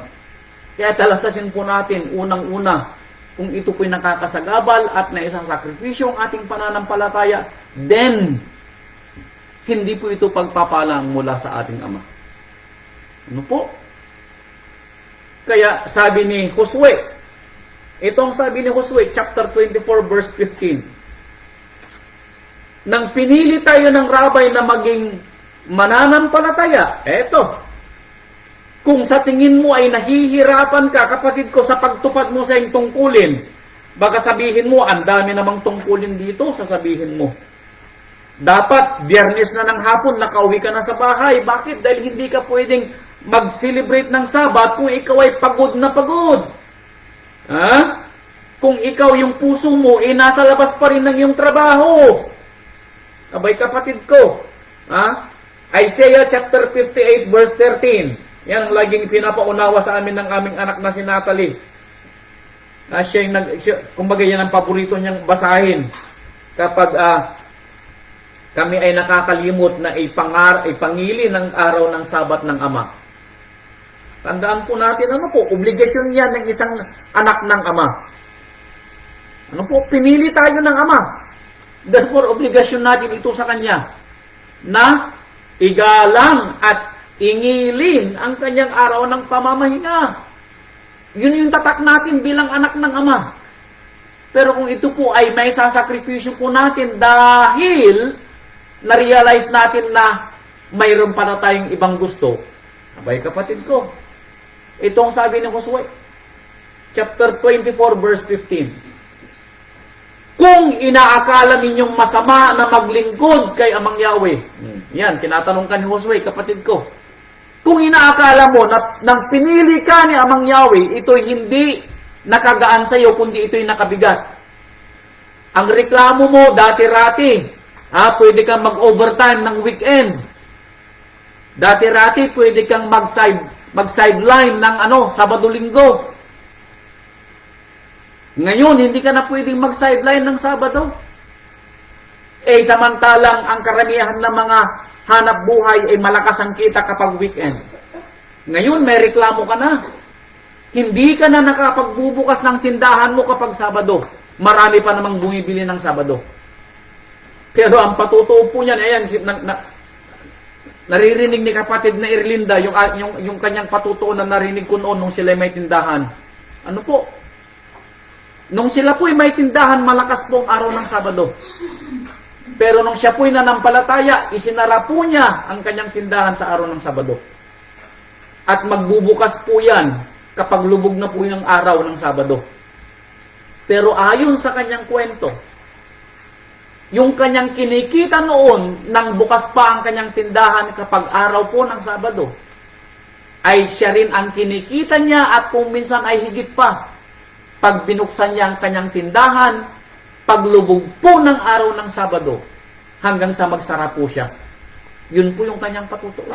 Kaya talasasin po natin, unang-una, kung ito po'y nakakasagabal at naisasakripisyo ang ating pananampalataya, then, hindi po ito pagpapalang mula sa ating Ama. Ano po? Kaya sabi ni Josue, itong sabi ni Josue, chapter 24, verse 15, nang pinili tayo ng rabay na maging mananampalataya, eto, kung sa tingin mo ay nahihirapan ka, kapatid ko, sa pagtupad mo sa iyong tungkulin, baka sabihin mo, ang dami namang tungkulin dito, sasabihin mo. Dapat, Biyernes na ng hapon, nakauwi ka na sa bahay. Bakit? Dahil hindi ka pwedeng mag-celebrate ng Sabat kung ikaw ay pagod na pagod. Kung ikaw yung puso mo, nasa labas pa rin ng iyong trabaho. Abay kapatid ko, Isaiah chapter 58 verse 13. Yan ang laging pinapaunawa sa amin ng aming anak na si Natalie. Siya yung kumbaga yan ang paborito niyang basahin kapag kami ay nakakalimot na ipangili ng araw ng Sabat ng Ama. Tandaan po natin, obligasyon yan ng isang anak ng Ama. Pinili tayo ng Ama. Therefore, obligasyon natin ito sa Kanya na igalang at ingilin ang Kanyang araw ng pamamahinga. Yun yung tatak natin bilang anak ng Ama. Pero kung ito po ay may sasakripisyo po natin dahil na-realize natin na mayroon pa na tayong ibang gusto, abay kapatid ko, Itong sabi ni Josue, chapter 24, verse 15. Kung inaakala ninyong masama na maglingkod kay Amang Yahweh. Yan, tinatanong ka ni Josue, kapatid ko. Kung inaakala mo na nang pinili ka ni Amang Yahweh, ito'y hindi nakagaan sa iyo, kundi ito'y nakabigat. Ang reklamo mo, dati-rati, pwede kang mag-overtime ng weekend. Dati-rati, pwede kang mag-sideline ng Sabado-Linggo. Ngayon, hindi ka na pwedeng mag-sideline ng Sabado. Samantalang ang karamihan ng mga hanap buhay ay malakas ang kita kapag weekend. Ngayon, may reklamo ka na. Hindi ka na nakapagbubukas ng tindahan mo kapag Sabado. Marami pa namang bumibili ng Sabado. Pero ang patutuo po niyan, ayan, naririnig ni kapatid na Erlinda, yung kanyang patutuo na narinig ko noon nung sila may tindahan. Ano po? Nung sila po'y may tindahan, malakas po ang araw ng Sabado. Pero nung siya po'y nanampalataya, isinara po niya ang kanyang tindahan sa araw ng Sabado. At magbubukas po yan kapag lubog na po yung araw ng Sabado. Pero ayon sa kanyang kwento, yung kanyang kinikita noon nang bukas pa ang kanyang tindahan kapag araw po ng Sabado, ay siya rin ang kinikita niya at kung minsan ay higit pa pag binuksan niya ang kanyang tindahan, paglubog po ng araw ng Sabado, hanggang sa magsara po siya. Yun po yung kanyang patutuo.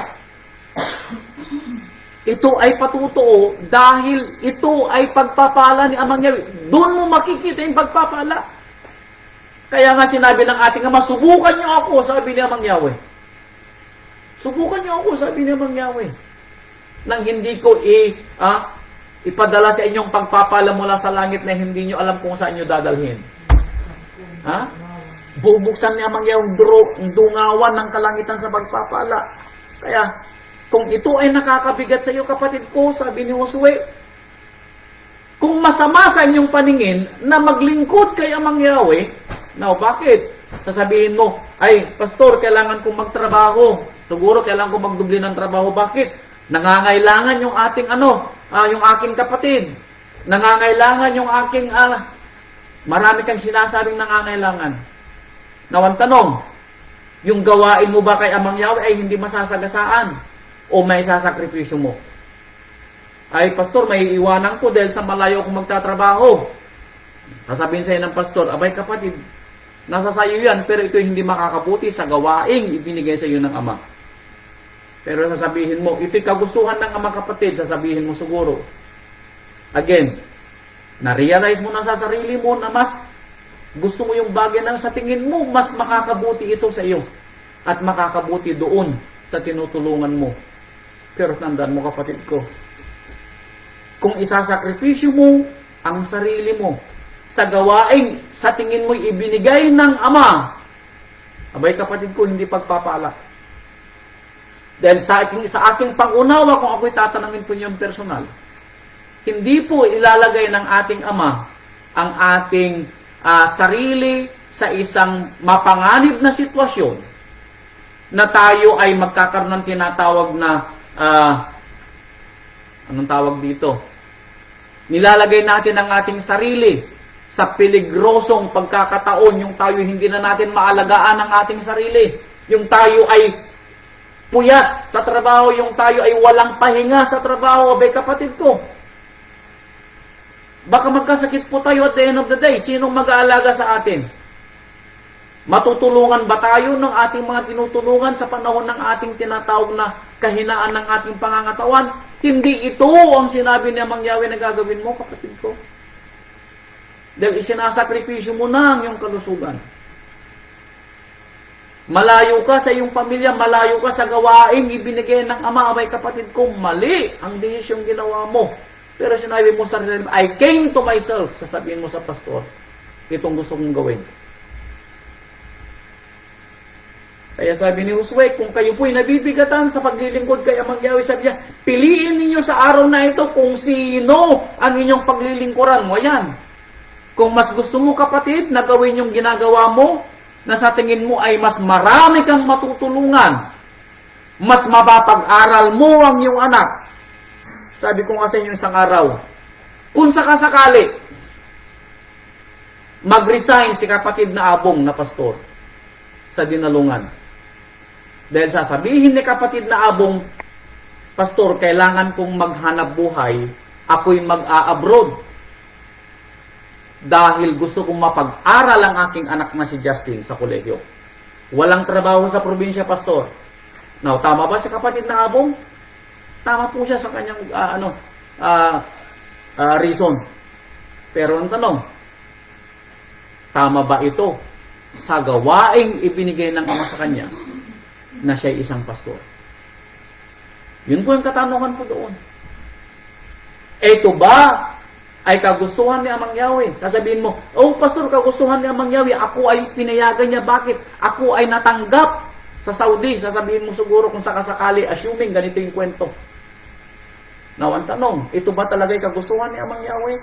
Ito ay patutuo dahil ito ay pagpapala ni Amang Yahweh. Doon mo makikita yung pagpapala. Kaya nga sinabi ng ating Ama, subukan niyo ako, sabi ni Amang Yahweh. Subukan niyo ako, sabi ni Amang Yahweh. Nang hindi ko ipadala sa inyong pagpapala mula sa langit na hindi nyo alam kung saan nyo dadalhin. Bubuksan niya Amang Yahweh ang dungawan ng kalangitan sa pagpapala. Kaya, kung ito ay nakakabigat sa iyo, kapatid ko, sabi ni Josue, kung masama sa inyong paningin na maglingkod kay Amang Yahweh, bakit? Sasabihin mo, ay, pastor, kailangan kong magtrabaho. Siguro, kailangan kong magdubli ng trabaho. Bakit? Nangangailangan yung ating yung aking kapatid. Nangangailangan yung aking, marami kang sinasabing nangangailangan. Nawang tanong, yung gawain mo ba kay Amang Yahweh ay hindi masasagasaan? O may sasakripisyo mo? Ay, pastor, may iwanan ko dahil sa malayo akong magtatrabaho. Sasabihin sa'yo ng pastor, abay kapatid, nasa sayo yan, pero ito hindi makakabuti sa gawaing ibinigay sa iyo ng Ama. Pero sasabihin mo, ito'y kagustuhan ng Ama, kapatid, sasabihin mo siguro. Again, na-realize mo na sa sarili mo na mas gusto mo yung bagay na sa tingin mo, mas makakabuti ito sa iyo. At makakabuti doon sa tinutulungan mo. Pero tandaan mo, kapatid ko, kung isasakripisyo mo ang sarili mo sa gawaing sa tingin mo'y ibinigay ng Ama, abay kapatid ko, hindi pagpapala. Dahil sa aking pangunawa, kung ako'y tatanungin po niyong personal, hindi po ilalagay ng ating Ama ang ating sarili sa isang mapanganib na sitwasyon na tayo ay magkakaroon ng tinatawag na anong tawag dito? Nilalagay natin ang ating sarili sa peligrosong pagkakataon, yung tayo hindi na natin maalagaan ang ating sarili. Yung tayo ay puyat sa trabaho, yung tayo ay walang pahinga sa trabaho. Abay kapatid ko, baka magkasakit po tayo at the end of the day. Sinong mag-aalaga sa atin? Matutulungan ba tayo ng ating mga tinutulungan sa panahon ng ating tinatawag na kahinaan ng ating pangangatawan? Hindi ito ang sinabi ni Amang Yahweh na gagawin mo, kapatid ko. Dahil isinasakripisyo mo na ang iyong kalusugan. Malayo ka sa iyong pamilya, malayo ka sa gawaing ibinigay ng Ama. Abay kapatid ko, mali ang desisyong ginawa mo. Pero sinabi mo sa sarili, I came to myself. Sasabihin mo sa pastor, itong gusto kong gawin. Kaya sabi ni Josue, kung kayo po'y nabibigatan sa paglilingkod kay Amang Yahweh, sabi niya, piliin ninyo sa araw na ito kung sino ang inyong paglilingkuran mo. Ayan. Kung mas gusto mo, kapatid, na gawin yung ginagawa mo, na sa tingin mo ay mas marami kang matutulungan, mas mapapag-aral mo ang iyong anak, Sabi ko nga sa inyo isang araw, kung sakasakali, mag-resign si kapatid na Abong na pastor sa Dinalungan. Dahil sasabihin ni kapatid na Abong, pastor, kailangan kong maghanap buhay, ako'y mag-a-abroad. Dahil gusto kong mapag-aral ang aking anak na si Justin sa kolegyo. Walang trabaho sa probinsya, pastor. Now, tama ba si kapatid na Abong? Tama po siya sa kanyang reason. Pero ang tanong, tama ba ito sa gawaing ibinigay ng Ama sa kanya na siya isang pastor? Yun po yung katanungan po doon. Ito ba ay kagustuhan ni Amang Yahweh? Sasabihin mo, oh pastor, kagustuhan ni Amang Yahweh, ako ay pinayagan niya. Bakit? Ako ay natanggap sa Saudi. Sasabihin mo siguro kung sakasakali, assuming ganito yung kwento. Now, ang tanong, ito ba talaga ay kagustuhan ni Amang Yahweh?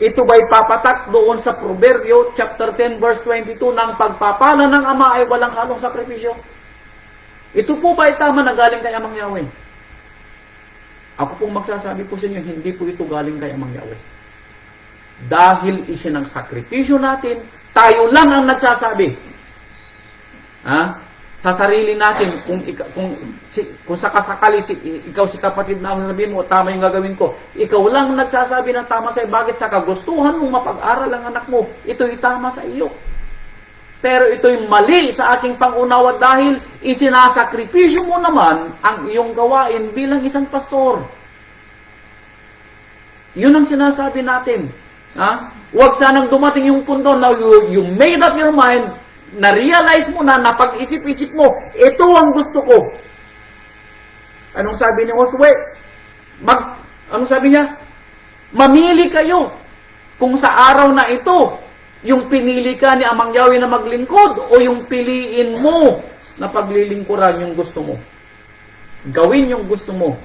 Ito ba'y papatak doon sa Proverbio chapter 10 verse 22 ng pagpapala ng Ama ay walang halong sakripisyo? Ito po ba ay tama na galing kay Amang Yahweh? Ako pong magsasabi po sa inyo, hindi po ito galing kay Amang Yahweh. Dahil isinagsakripisyo natin, tayo lang ang nagsasabi. Sa sarili natin, kung sakasakali, ikaw si kapatid na sabihin mo, tama yung gagawin ko. Ikaw lang nagsasabi ng tama sa'yo. Bakit? Sa kagustuhan mong mapag-aral ang anak mo, ito'y tama sa iyo. Pero ito'y mali sa aking pangunawa dahil isinasakripisyo mo naman ang iyong gawain bilang isang pastor. Yun ang sinasabi natin. Huwag sanang dumating yung punto na you made up your mind, na-realize mo na, napag-isip-isip mo, ito ang gusto ko. Anong sabi ni Josue? Anong sabi niya? Mamili kayo kung sa araw na ito, yung pinili ka ni Amang Yahweh na maglingkod o yung piliin mo na paglilingkuran yung gusto mo. Gawin yung gusto mo.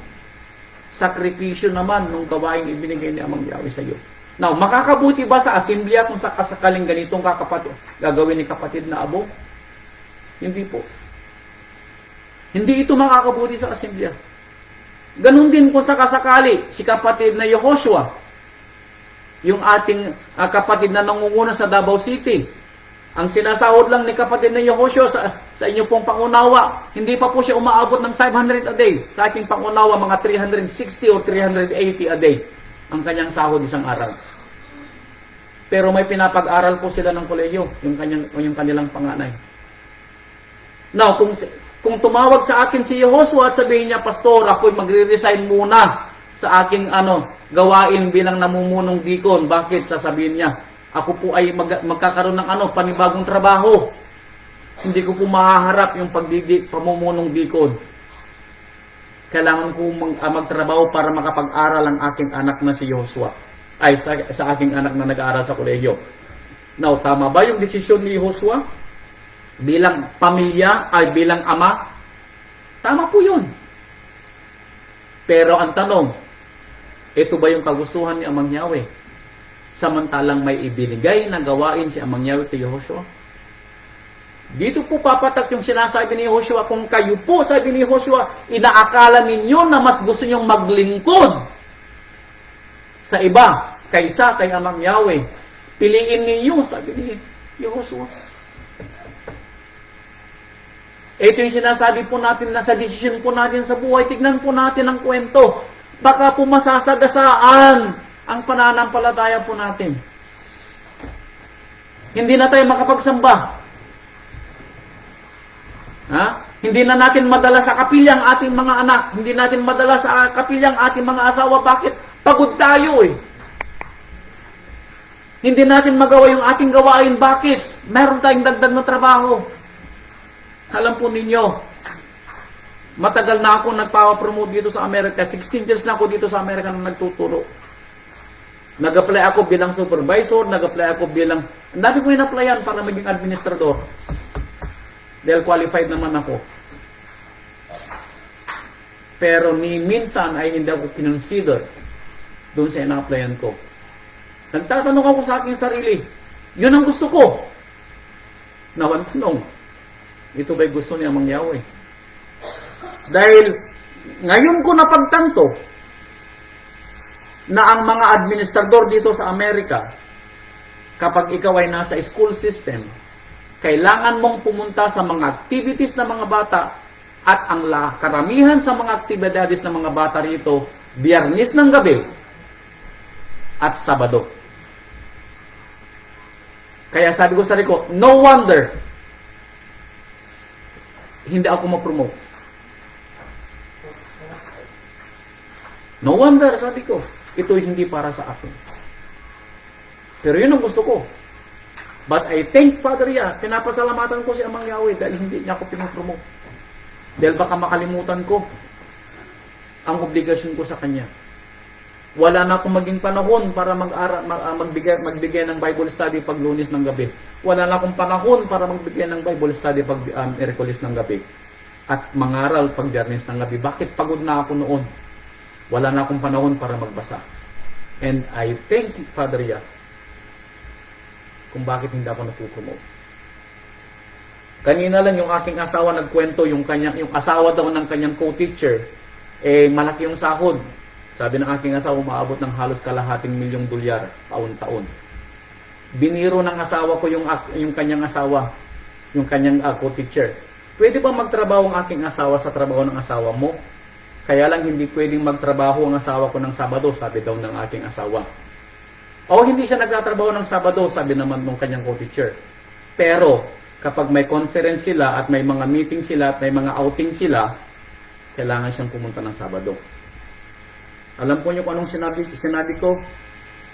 Sakripisyo naman nung gawain ibinigay ni Amang Yahweh sa iyo. Now, makakabuti ba sa asimblya kung sakasakaling ganitong gagawin ni kapatid na Abong? Hindi po. Hindi ito makakabuti sa asimblya. Ganun din kung sakasakali si kapatid na Yehoshua, yung ating kapatid na nangunguna sa Davao City. Ang sinasahod lang ni kapatid na Yehoshua sa inyo pong pangunawa, hindi pa po siya umaabot ng 500 a day. Sa ating pangunawa, mga 360 o 380 a day ang kanyang sahod isang araw. Pero may pinapag-aral po sila ng kolehiyo, yung kanilang panganay. Now, kung tumawag sa akin si Yehoshua at sabihin niya, Pastor, ako'y magre-resign muna sa aking gawain bilang namumunong dikon. Bakit? Sasabihin niya, ako po ay magkakaroon ng panibagong trabaho. Hindi ko po mahaharap yung pamumunong dikon. Kailangan ko magtrabaho para makapag-aral ang aking anak na si Yehoshua. Ay, sa aking anak na nag-aaral sa kolehiyo. Now, tama ba yung desisyon ni Yehoshua? Bilang pamilya, ay bilang ama? Tama po yun. Pero ang tanong, ito ba yung kagustuhan ni Amang Yahweh? Samantalang may ibinigay na gawain si Amang Yahweh kay Yehoshua? Dito po papatak yung sinasabi ni Yehoshua, kung kayo po, sabi ni Yehoshua, inaakala ninyo na mas gusto nyong maglingkod sa iba kaysa kay Amang Yahweh, piliin ninyo, sabi ni Yehoshua. Ito yung sinasabi po natin na sa desisyon po natin sa buhay. Tignan po natin ang kwento. Baka po masasagasaan ang pananampalataya po natin. Hindi na tayo makapagsamba. Hindi na natin madala sa kapilya ang ating mga anak. Hindi natin madala sa kapilya ang ating mga asawa. Bakit? Pagod tayo eh. Hindi natin magawa yung ating gawain. Bakit? Meron tayong dagdag na trabaho. Alam po ninyo, matagal na ako nagpapapromote dito sa Amerika. 16 years na ako dito sa Amerika na nagtuturo. Nag-apply ako bilang supervisor, nag-apply ako bilang... Ang dami ko in-applyan para maging administrador. Dahil qualified naman ako. Pero ni minsan ay hindi ako kinonsider doon sa ina-applyan ko. Nagtatanong ako sa aking sarili, yun ang gusto ko. Nawan tanong, ito ba'y gusto ni Amang Yahweh? Dahil ngayon ko napagtanto na ang mga administrador dito sa Amerika, kapag ikaw ay nasa school system, kailangan mong pumunta sa mga activities ng mga bata at ang karamihan sa mga aktibidades ng mga bata rito, Biyernes ng gabi at Sabado. Kaya sabi ko sa sarili ko, no wonder hindi ako ma-promote. No wonder, sabi ko, ito hindi para sa akin. Pero yun ang gusto ko. But I thank Father Ya, pinapasalamatan ko si Amang Yahweh dahil hindi niya ako pinapromote. Dahil baka makalimutan ko ang obligasyon ko sa Kanya. Wala na akong maging panahon para magbigay ng Bible study pag Lunes ng gabi. Wala na akong panahon para magbigay ng Bible study pag Miyerkules ng gabi. At mangaral pag Biyernes ng gabi. Bakit pagod na ako noon? Wala na akong panahon para magbasa. And I thank Father Ya kung bakit hindi ako napupromote. Kanina lang yung aking asawa nagkwento, yung asawa daw ng kanyang co-teacher, malaki yung sahod. Sabi ng aking asawa, umaabot ng halos kalahating $1,000,000 taon-taon. Biniro ng asawa ko yung kanyang asawa, yung kanyang co-teacher. Pwede ba magtrabaho ang aking asawa sa trabaho ng asawa mo? Kaya lang hindi pwedeng magtrabaho ang asawa ko ng Sabado, sabi daw ng aking asawa. O hindi siya nagtatrabaho ng Sabado, sabi naman ng kanyang co-teacher. Pero kapag may conference sila at may mga meeting sila at may mga outing sila, kailangan siyang pumunta ng Sabado. Alam po niyo kung anong sinabi ko?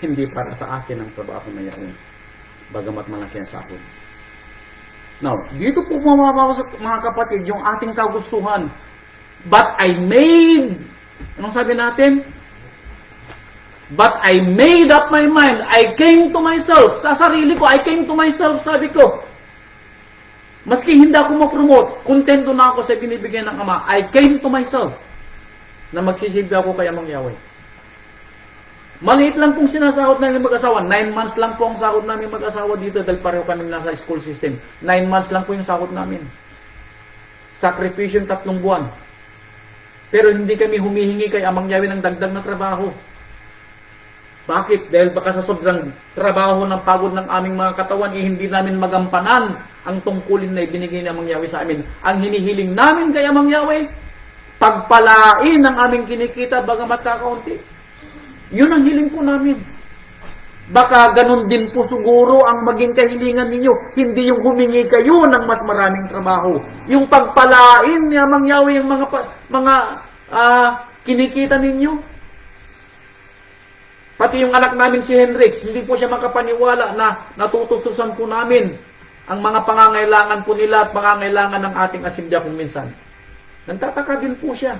Hindi para sa akin ang trabaho na yan. Bagamat malaki ang sahod. Now, dito po mamabawa sa mga kapatid yung ating kagustuhan. But I made, anong sabi natin? But I made up my mind. I came to myself. Sa sarili ko, I came to myself, sabi ko. Maski hindi ako ma-promote, kontento na ako sa binibigyan ng Ama. I came to myself na magsisilbi ako kay Amang Yahweh. Maliit lang pong sinasahod namin mag-asawa. 9 months lang po ang sahod namin mag-asawa dito dahil pareho kami nasa school system. 9 months lang po yung sahod namin. Sakripisyon 3 buwan. Pero hindi kami humihingi kay Amang Yahweh ng dagdag na trabaho. Bakit? Dahil baka sa sobrang trabaho ng pagod ng aming mga katawan, hindi namin magampanan ang tungkulin na ibinigay ni Amang Yahweh sa amin. Ang hinihiling namin kay Amang Yahweh, pagpalain ang aming kinikita bagamat kakaunti. Yun ang hiling po namin. Baka ganun din po siguro ang maging kahilingan ninyo. Hindi yung humingi kayo ng mas maraming trabaho. Yung pagpalain ni Amang Yahweh yung mga kinikita ninyo. Pati yung anak namin si Henrix, hindi po siya makapaniwala na natutustusan po namin ang mga pangangailangan po nila at pangangailangan ng ating asimilya kung minsan. Nagtataka din po siya.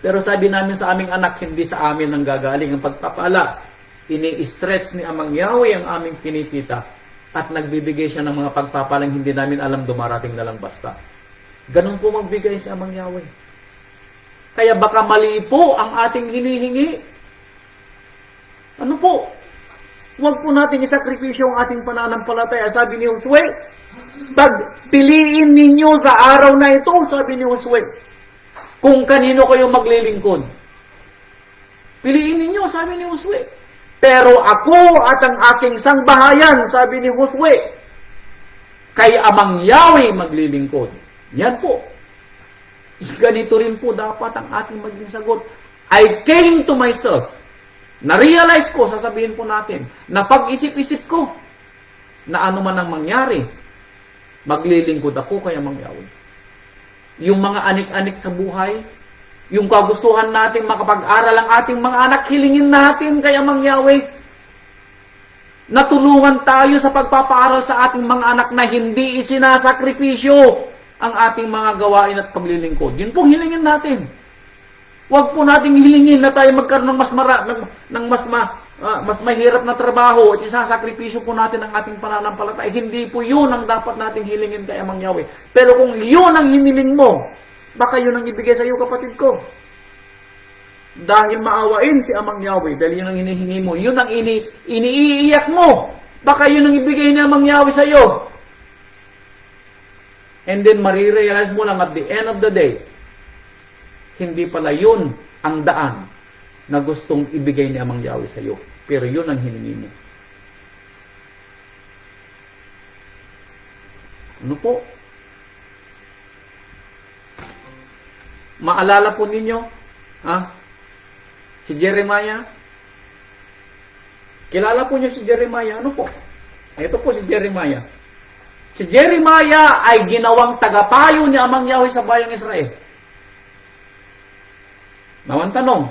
Pero sabi namin sa aming anak, hindi sa amin ang gagaling ang pagpapala. Ini-stretch ni Amang Yahweh ang aming kinikita at nagbibigay siya ng mga pagpapalang hindi namin alam dumarating na lang basta. Ganun po magbigay si Amang Yahweh. Kaya baka mali po ang ating hinihingi. Ano po? Huwag po natin isakripisyo ang ating pananampalataya. Sabi ni Josue, pagpiliin ninyo sa araw na ito, sabi ni Josue, kung kanino kayo maglilingkod. Piliin ninyo, sabi ni Josue. Pero ako at ang aking sangbahayan, sabi ni Josue, kay Amang Yahweh maglilingkod. Yan po. Ganito rin po dapat ang ating maging sagot. I came to myself. Na-realize ko, sasabihin po natin, na pag-isip-isip ko, na ano man ang mangyari, maglilingkod ako kay Amang Yahweh. Yung mga anik-anik sa buhay, yung kagustuhan natin makapag-aral ang ating mga anak, hilingin natin kay Amang Yahweh. Natulungan tayo sa pagpapaaral sa ating mga anak na hindi isinasakripisyo ang ating mga gawain at paglilingkod. Yun pong hilingin natin. Huwag po nating hilingin na tayo magkaroon ng mas mahirap na trabaho at isasakripisyo po natin ang ating pananampalataya. Hindi po yun ang dapat nating hilingin kay Amang Yahweh. Pero kung yun ang hiniling mo, baka yun ang ibigay sa iyo, kapatid ko. Dahil maawain si Amang Yahweh, dahil yun ang hinihingi mo, yun ang iniiiyak mo, baka yun ang ibigay ni Amang Yahweh sa iyo. And then marirealize mo lang at the end of the day, hindi pala yun ang daan na gustong ibigay ni Amang Yahweh sa iyo. Pero yun ang hiningi mo. Ano po? Maalala po ninyo, si Jeremiah? Kilala po niyo si Jeremiah? Ano po? Ito po si Jeremiah. Si Jeremiah ay ginawang tagapayo ni Amang Yahweh sa bayang Israel. Nawang tanong,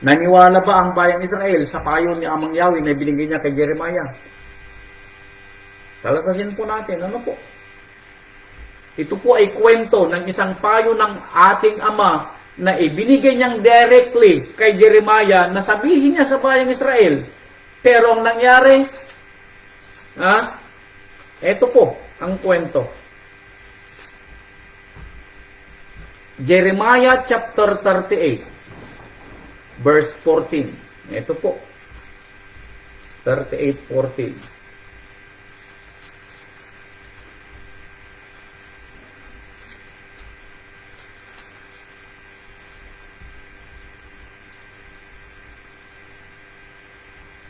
naniwala ba ang bayang Israel sa payo ni Amang Yahweh na binigay niya kay Jeremiah? Talasasin po natin, ano po? Ito po ay kwento ng isang payo ng ating Ama na ibinigay niyang directly kay Jeremiah na sabihin niya sa bayang Israel. Pero ang nangyari, ito po ang kwento. Jeremiah chapter 38, verse 14. Ito po. 38:14.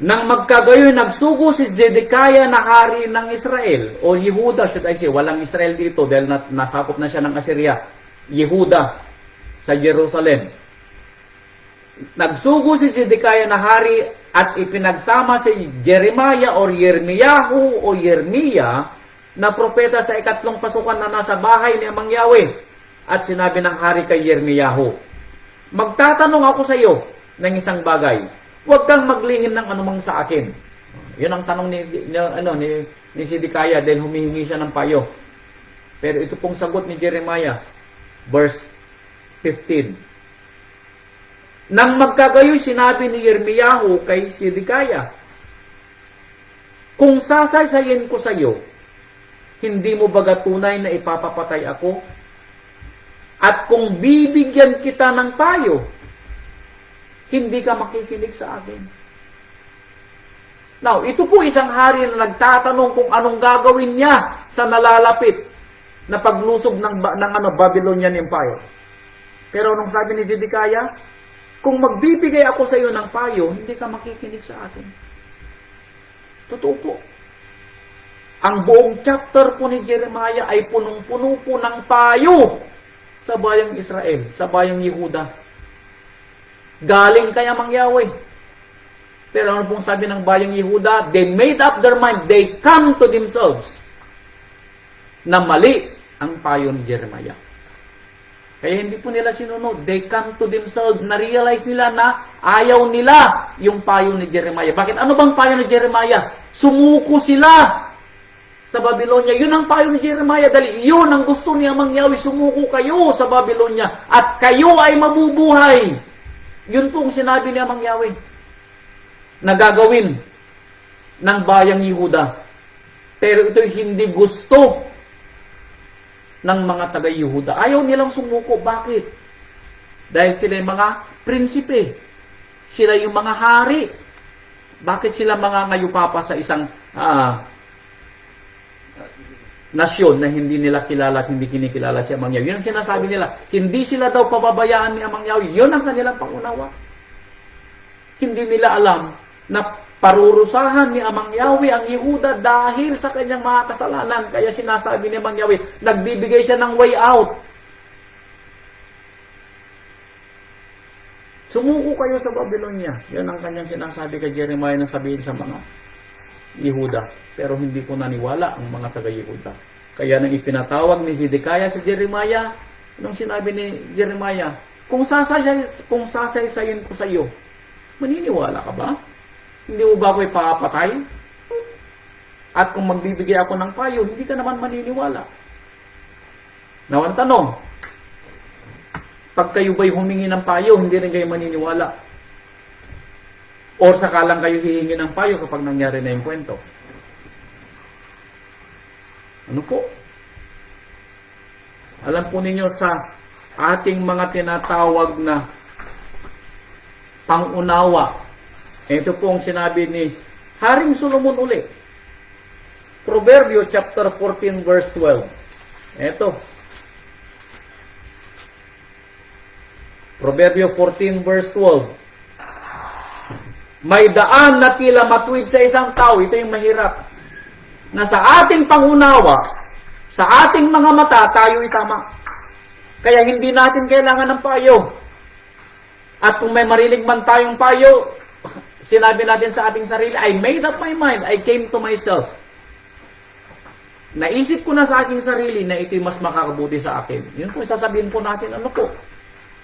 Nang magkagayoy, nagsugo si Zedekiah na hari ng Israel, o Yehuda, should I say, walang Israel dito dahil nasakop na siya ng Assyria. Yehuda sa Jerusalem. Nagsugo si Zedekiah na hari at ipinagsama si Jeremiah or Yirmiyahu o Yirmiya na propeta sa ikatlong pasukan na nasa bahay ni Amang Yahweh. At sinabi ng hari kay Yirmiyahu, magtatanong ako sa iyo ng isang bagay. Huwag kang maglingin ng anumang sa akin. Yun ang tanong ni Zedekiah dahil humihingi siya ng payo. Pero ito pong sagot ni Jeremiah, verse 15. Nang magkagayoy, sinabi ni Yirmiyahu kay Zedekiah, kung sasaysayin ko sa iyo, hindi mo baga tunay na ipapapatay ako? At kung bibigyan kita ng payo, hindi ka makikinig sa akin. Now, ito po isang hari na nagtatanong kung anong gagawin niya sa nalalapit na paglusob ng Babylonian Empire. Pero anong sabi ni Zedekiah? Kung magbibigay ako sa iyo ng payo, hindi ka makikinig sa akin. Totoo po. Ang buong chapter po ni Jeremiah ay punong-puno po ng payo sa bayang Israel, sa bayang Yehuda. Galing kay Amang Yahweh. Pero ano pong sabi ng bayang Yehuda? They made up their mind. They come to themselves na mali ang payo ni Jeremiah. Kaya hindi po nila sinunod. They come to themselves. Na-realize nila na ayaw nila yung payo ni Jeremiah. Bakit? Ano bang payo ni Jeremiah? Sumuko sila sa Babylonia. Yun ang payo ni Jeremiah. Dahil yun ang gusto ni Amang Yahweh. Sumuko kayo sa Babylonia at kayo ay mabubuhay. Yun pong sinabi ni Amang Yahweh na gagawin ng bayang Yehuda. Pero ito'y hindi gusto ng mga taga-Yehuda. Ayaw nilang sumuko. Bakit? Dahil sila yung mga prinsipe. Sila yung mga hari. Bakit sila mga ngayupapa sa isang nasyon na hindi nila kilala at hindi kinikilala si Amang Yahweh? Yun ang sinasabi nila. Hindi sila daw pababayaan ni Amang Yahweh. Yun ang kanilang pangunawa. Hindi nila alam na parurusahan ni Amang Yahweh ang Yehuda dahil sa kanyang mga kasalanan. Kaya sinasabi ni Amang Yahweh, nagbibigay siya ng way out. Sumuko kayo sa Babylonia. Yun ang kanyang sinasabi kay Jeremiah na sabihin sa mga Yehuda. Pero hindi ko naniwala ang mga taga-Yehuda. Kaya nang ipinatawag ni Zedekiah si Jeremiah, nung sinabi ni Jeremiah, kung sasaysayin ko sa iyo, maniniwala ka ba? Hindi mo ba ako ipapatay? At kung magbibigay ako ng payo, hindi ka naman maniniwala. Now, ang tanong, pag kayo ba'y humingi ng payo, hindi rin kayo maniniwala? Or sakalang kayo hihingi ng payo kapag nangyari na yung kwento? Ano po? Alam po ninyo sa ating mga tinatawag na pangunawa, ito po ang sinabi ni Haring Solomon uli. Proverbio chapter 14 verse 12. Ito. Proverbio 14 verse 12. May daan na tila matuwid sa isang tao. Ito yung mahirap. Na sa ating pangunawa, sa ating mga mata, tayo'y tama. Kaya hindi natin kailangan ng payo. At kung may marinig man tayong payo, sinabi natin sa ating sarili, I made up my mind, I came to myself. Naisip ko na sa aking sarili na ito'y mas makakabuti sa akin. Yun po, sasabihin po natin, ano po?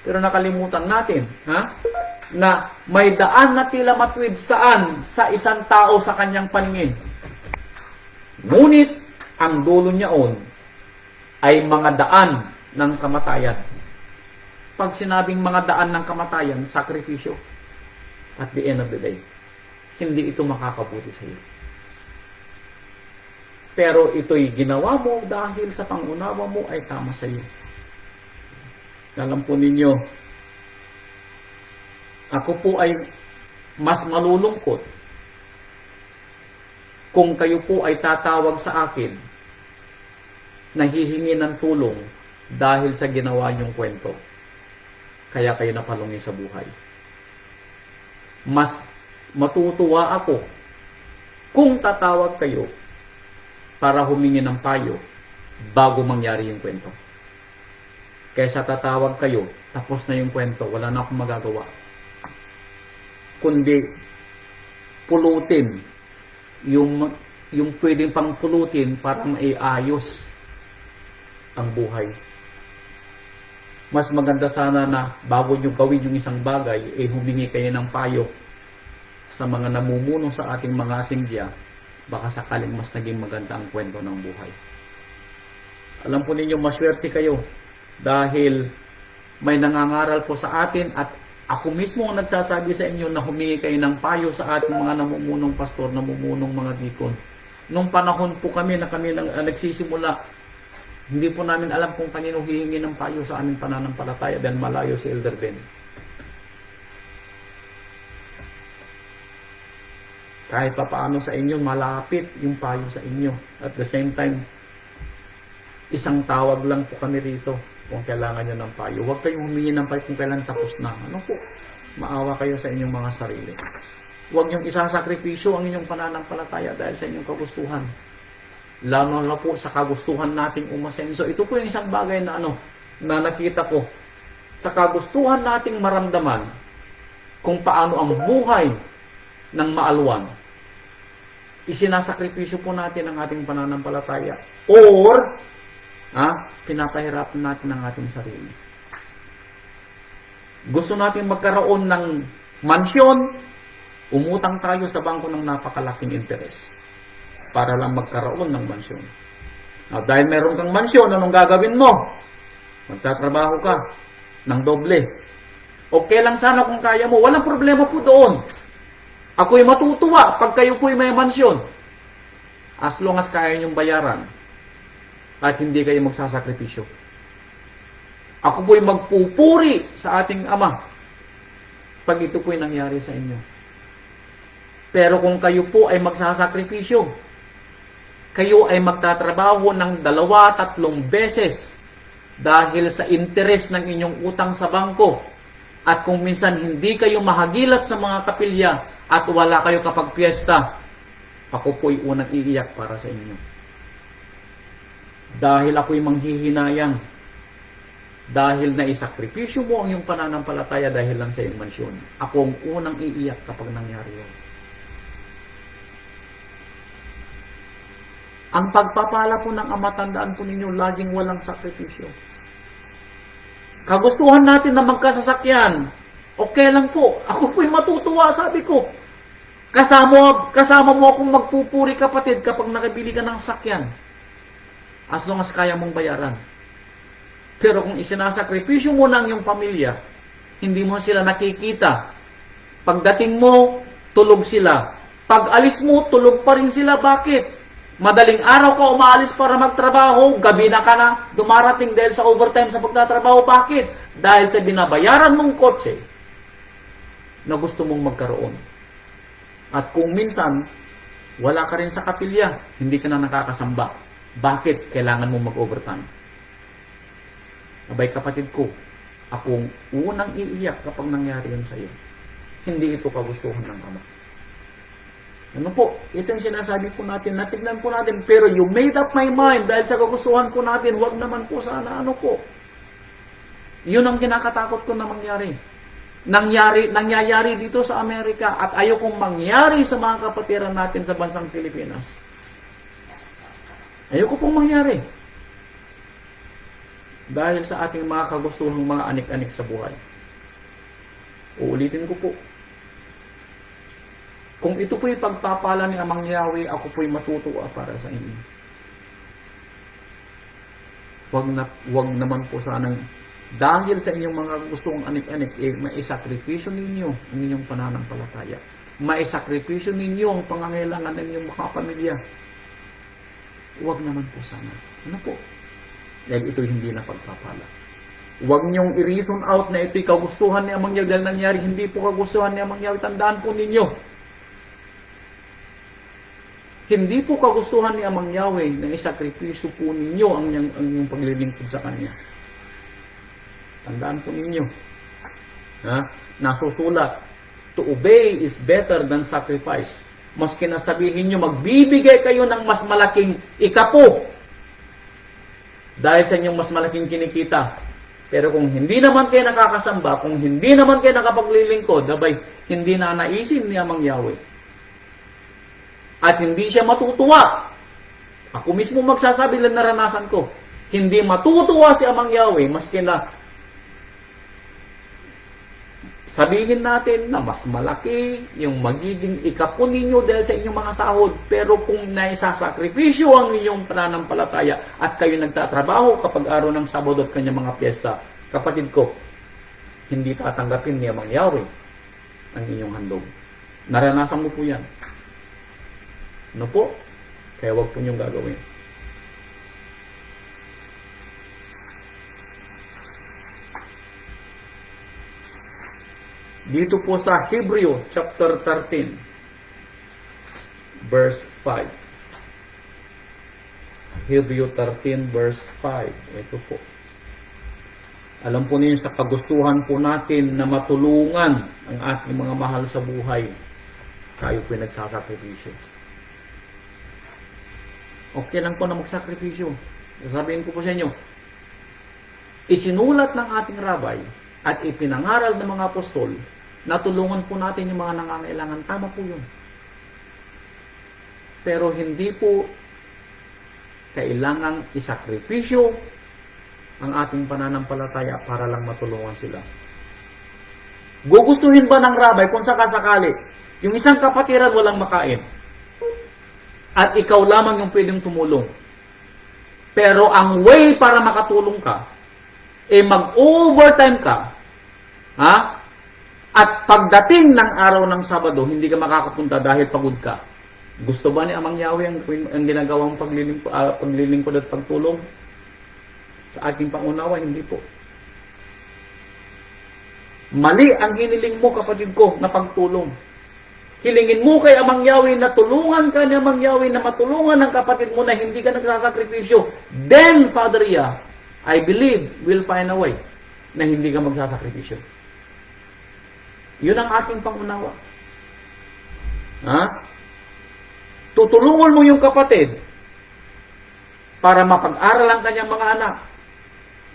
Pero nakalimutan natin, ha? Na may daan na tila matuwid saan sa isang tao sa kanyang paningin. Ngunit, ang dulo niyaon ay mga daan ng kamatayan. Pag sinabing mga daan ng kamatayan, sakripisyo. At the end of the day, hindi ito makakabuti sa iyo. Pero ito'y ginawa mo dahil sa pangunawa mo ay tama sa iyo. Alam po ninyo, ako po ay mas malulungkot kung kayo po ay tatawag sa akin na hihingi ng tulong dahil sa ginawa niyong kwento. Kaya kayo napalungi sa buhay. Mas matutuwa ako kung tatawag kayo para humingi ng payo bago mangyari yung kwento. Kaysa tatawag kayo, tapos na yung kwento, wala na akong magagawa. Kundi pulutin yung pwedeng pang pulutin para maiayos ang buhay. Mas maganda sana na bago nyo gawin yung isang bagay, humingi kayo ng payo sa mga namumuno sa ating mga singya, baka sakaling mas naging maganda ang kwento ng buhay. Alam po ninyo, maswerte kayo dahil may nangangaral po sa atin at ako mismo ang nagsasabi sa inyo na humingi kayo ng payo sa ating mga namumunong pastor, namumunong mga deacon. Nung panahon po kami na kami nagsisimula, hindi po namin alam kung kanino hihingi ng payo sa aming pananampalataya dahil malayo si Elder Ben. Kahit pa paano sa inyo, malapit yung payo sa inyo. At the same time, isang tawag lang po kami rito kung kailangan nyo ng payo. Huwag kayong humingi ng payo kung kailan tapos na. Ano po? Maawa kayo sa inyong mga sarili. Huwag nyong isasakripisyo ang inyong pananampalataya dahil sa inyong kagustuhan. Lalo na po sa kagustuhan nating umasenso. Ito po yung isang bagay na na nakita ko. Sa kagustuhan nating maramdaman kung paano ang buhay ng maalwan, isinasakripisyo po natin ang ating pananampalataya. Or, pinapahirapan natin ang ating sarili. Gusto natin magkaroon ng mansyon, umutang tayo sa bangko ng napakalaking interes para lang magkaroon ng mansyon. Dahil meron kang mansyon, anong gagawin mo? Magtatrabaho ka ng doble. Okay lang sana kung kaya mo. Walang problema po doon. Ako'y matutuwa pag kayo po'y may mansyon. As long as kaya niyong bayaran at hindi kayo magsasakripisyo. Ako po'y magpupuri sa ating Ama pag ito po'y nangyari sa inyo. Pero kung kayo po ay magsasakripisyo, kayo ay magtatrabaho ng 2-3 beses dahil sa interes ng inyong utang sa bangko. At kung minsan hindi kayo mahagilat sa mga kapilya at wala kayo kapag piyesta, ako po'y unang iiyak para sa inyo. Dahil ako'y manghihinayang. Dahil naisakripisyo mo ang iyong pananampalataya dahil lang sa iyong mansyon. Ako ang unang iiyak kapag nangyari yun. Ang pagpapala po ng Ama, tandaan po ninyo, laging walang sakripisyo. Kagustuhan natin na magkasasakyan, okay lang po. Ako po'y matutuwa, sabi ko. Kasama mo akong magpupuri, kapatid, kapag nakabili ka ng sakyan. As long as kaya mong bayaran. Pero kung isinasakripisyo mo ng iyong pamilya, hindi mo sila nakikita. Pagdating mo, tulog sila. Pag alis mo, tulog pa rin sila. Bakit? Madaling araw ka umaalis para magtrabaho, gabi na ka na dumarating dahil sa overtime sa pagtatrabaho. Bakit? Dahil sa binabayaran mong kotse na gusto mong magkaroon. At kung minsan, wala ka rin sa kapilya, hindi ka na nakakasamba. Bakit? Kailangan mong mag-overtime. Abay kapatid ko, Akong unang iiyak kapag nangyari yun sa iyo. Hindi ito kagustuhan ng Ama. Ano po? Ito yung sinasabi po natin, natignan po natin, pero you made up my mind dahil sa kagustuhan po natin, wag naman po sana ano po. Yun ang kinakatakot ko na mangyari. Nangyayari dito sa Amerika at ayokong mangyari sa mga kapatiran natin sa bansang Pilipinas. Ayoko pong mangyari. Dahil sa ating mga kagustuhang mga anik-anik sa buhay. Uulitin ko po. Kung ito po'y pagpapala ni Amang Yahweh, ako po'y matutuwa para sa inyo. Wag naman po sanang dahil sa inyong mga gustong anik-anik, maisakripisyo ninyo ang inyong pananampalataya. Maisakripisyo ninyo ang pangangailangan ng inyong mga pamilya. Huwag naman po sana. Ano po? Dahil ito'y hindi na pagpapala. Huwag niyong i-reason out na ito'y kagustuhan ni Amang Yahweh dahil nangyari. Hindi po kagustuhan ni Amang Yahweh. Tandaan po ninyo. Hindi po kagustuhan ni Amang Yahweh na isakripisyo po ninyo ang inyong paglilingkod sa Kanya. Tandaan po ninyo. Nasusulat, to obey is better than sacrifice. Maski na sabihin nyo, magbibigay kayo ng mas malaking ikapo dahil sa inyong mas malaking kinikita. Pero kung hindi naman kayo nakakasamba, kung hindi naman kayo nakapaglilingkod, dabay, hindi na naisin ni Amang Yahweh. At hindi siya matutuwa. Ako mismo magsasabi lang naranasan ko. Hindi matutuwa si Amang Yahweh maski na sabihin natin na mas malaki yung magiging ikapo ninyo dahil sa inyong mga sahod. Pero kung naisasakripisyo ang inyong pananampalataya at kayo nagtatrabaho kapag araw ng Sabado at kanyang mga piyesta, kapatid ko, hindi tatanggapin ni Amang Yahweh ang inyong handog. Naranasan mo po yan. Ano po? Kaya wag po niyong gagawin. Dito po sa Hebreo chapter 13 verse 5. Hebreo 13 verse 5. Ito po. Alam po niyo sa kagustuhan po natin na matulungan ang ating mga mahal sa buhay. Tayo po nagsasakripisyo. Okay lang po na magsakripisyo. Sabihin ko po sa inyo, isinulat ng ating rabay at ipinangaral ng mga apostol na tulungan po natin yung mga nangangailangan. Tama po yun. Pero hindi po kailangang isakripisyo ang ating pananampalataya para lang matulungan sila. Gugustuhin ba ng rabay kung sakasakali yung isang kapatiran walang makain at ikaw lamang yung pwedeng tumulong? Pero ang way para makatulong ka mag-overtime ka, at pagdating ng araw ng Sabado, hindi ka makakapunta dahil pagod ka. Gusto ba ni Amang Yahweh ang ginagawang paglilingkod at pagtulong? Sa aking pangunawa, hindi po. Mali ang hiniling mo, kapatid ko, na pagtulong. Hilingin mo kay Amang Yahweh na tulungan ka ni Amang Yahweh na matulungan ng kapatid mo na hindi ka nagsasakripisyo. Then, Father Yah, I believe we'll find a way na hindi ka magsasakripisyo. Yun ang aking pangunawa. Tutulungan mo yung kapatid para mapag-aral ang kanyang mga anak.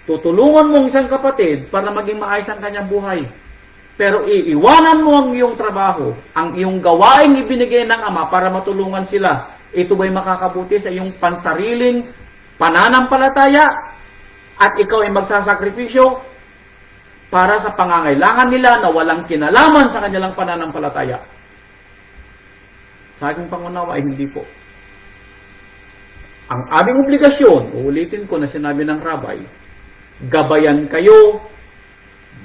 Tutulungan mo ang isang kapatid para maging maayos ang kanyang buhay. Pero iiwanan mo ang iyong trabaho, ang iyong gawain ibinigay ng Ama para matulungan sila. Ito ba'y makakabuti sa iyong pansariling pananampalataya? At ikaw ay magsasakripisyo para sa pangangailangan nila na walang kinalaman sa kanilang pananampalataya. Sa aking pangunawa ay hindi po. Ang aming obligasyon, uulitin ko na sinabi ng rabay, gabayan kayo,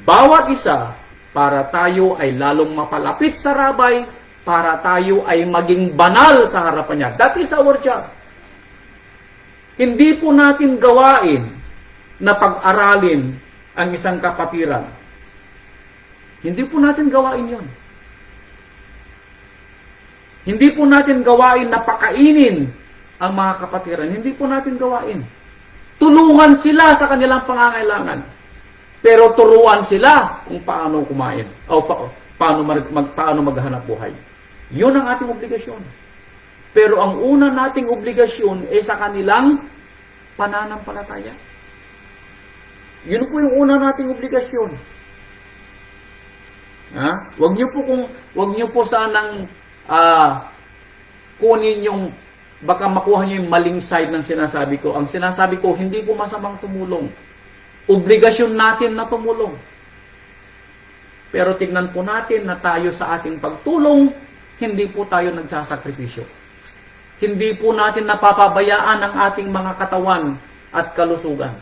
bawat isa, para tayo ay lalong mapalapit sa rabay, para tayo ay maging banal sa harapan niya. That is our job. Hindi po natin gawain na pag-aralin ang isang kapatiran. Hindi po natin gawain yon. Hindi po natin gawain na pakainin ang mga kapatiran. Hindi po natin gawain. Tulungan sila sa kanilang pangangailangan. Pero turuan sila kung paano kumain o paano maghanap buhay. Yun ang ating obligasyon. Pero ang una nating obligasyon ay sa kanilang pananampalataya. Yun po yung una nating obligasyon. Ha? Wag niyo po sanang kunin yung baka makuha niyo yung maling side ng sinasabi ko. Ang sinasabi ko, hindi po masamang tumulong. Obligasyon natin na tumulong. Pero tignan po natin na tayo sa ating pagtulong, hindi po tayo nagsasakripisyo. Hindi po natin napapabayaan ang ating mga katawan at kalusugan.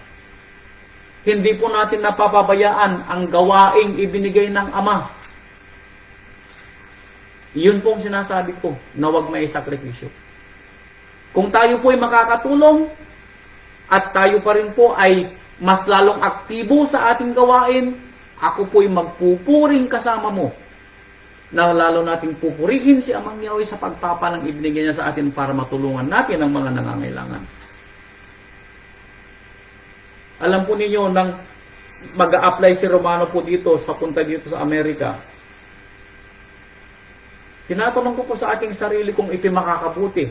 Hindi po natin napapabayaan ang gawaing ibinigay ng Ama. Iyon po ang sinasabi ko, na huwag may sakripisyo. Kung tayo po ay makakatulong, at tayo pa rin po ay mas lalong aktibo sa ating gawain, ako po ay magpupuring kasama mo, na lalo nating pupurihin si Amang Yahweh sa pagpapalang ibinigay niya sa atin para matulungan natin ang mga nangangailangan. Alam po ninyo, nang mag-a-apply si Romano po dito, papunta dito sa Amerika, tinatanong ko po sa aking sarili kung ito'y makakabuti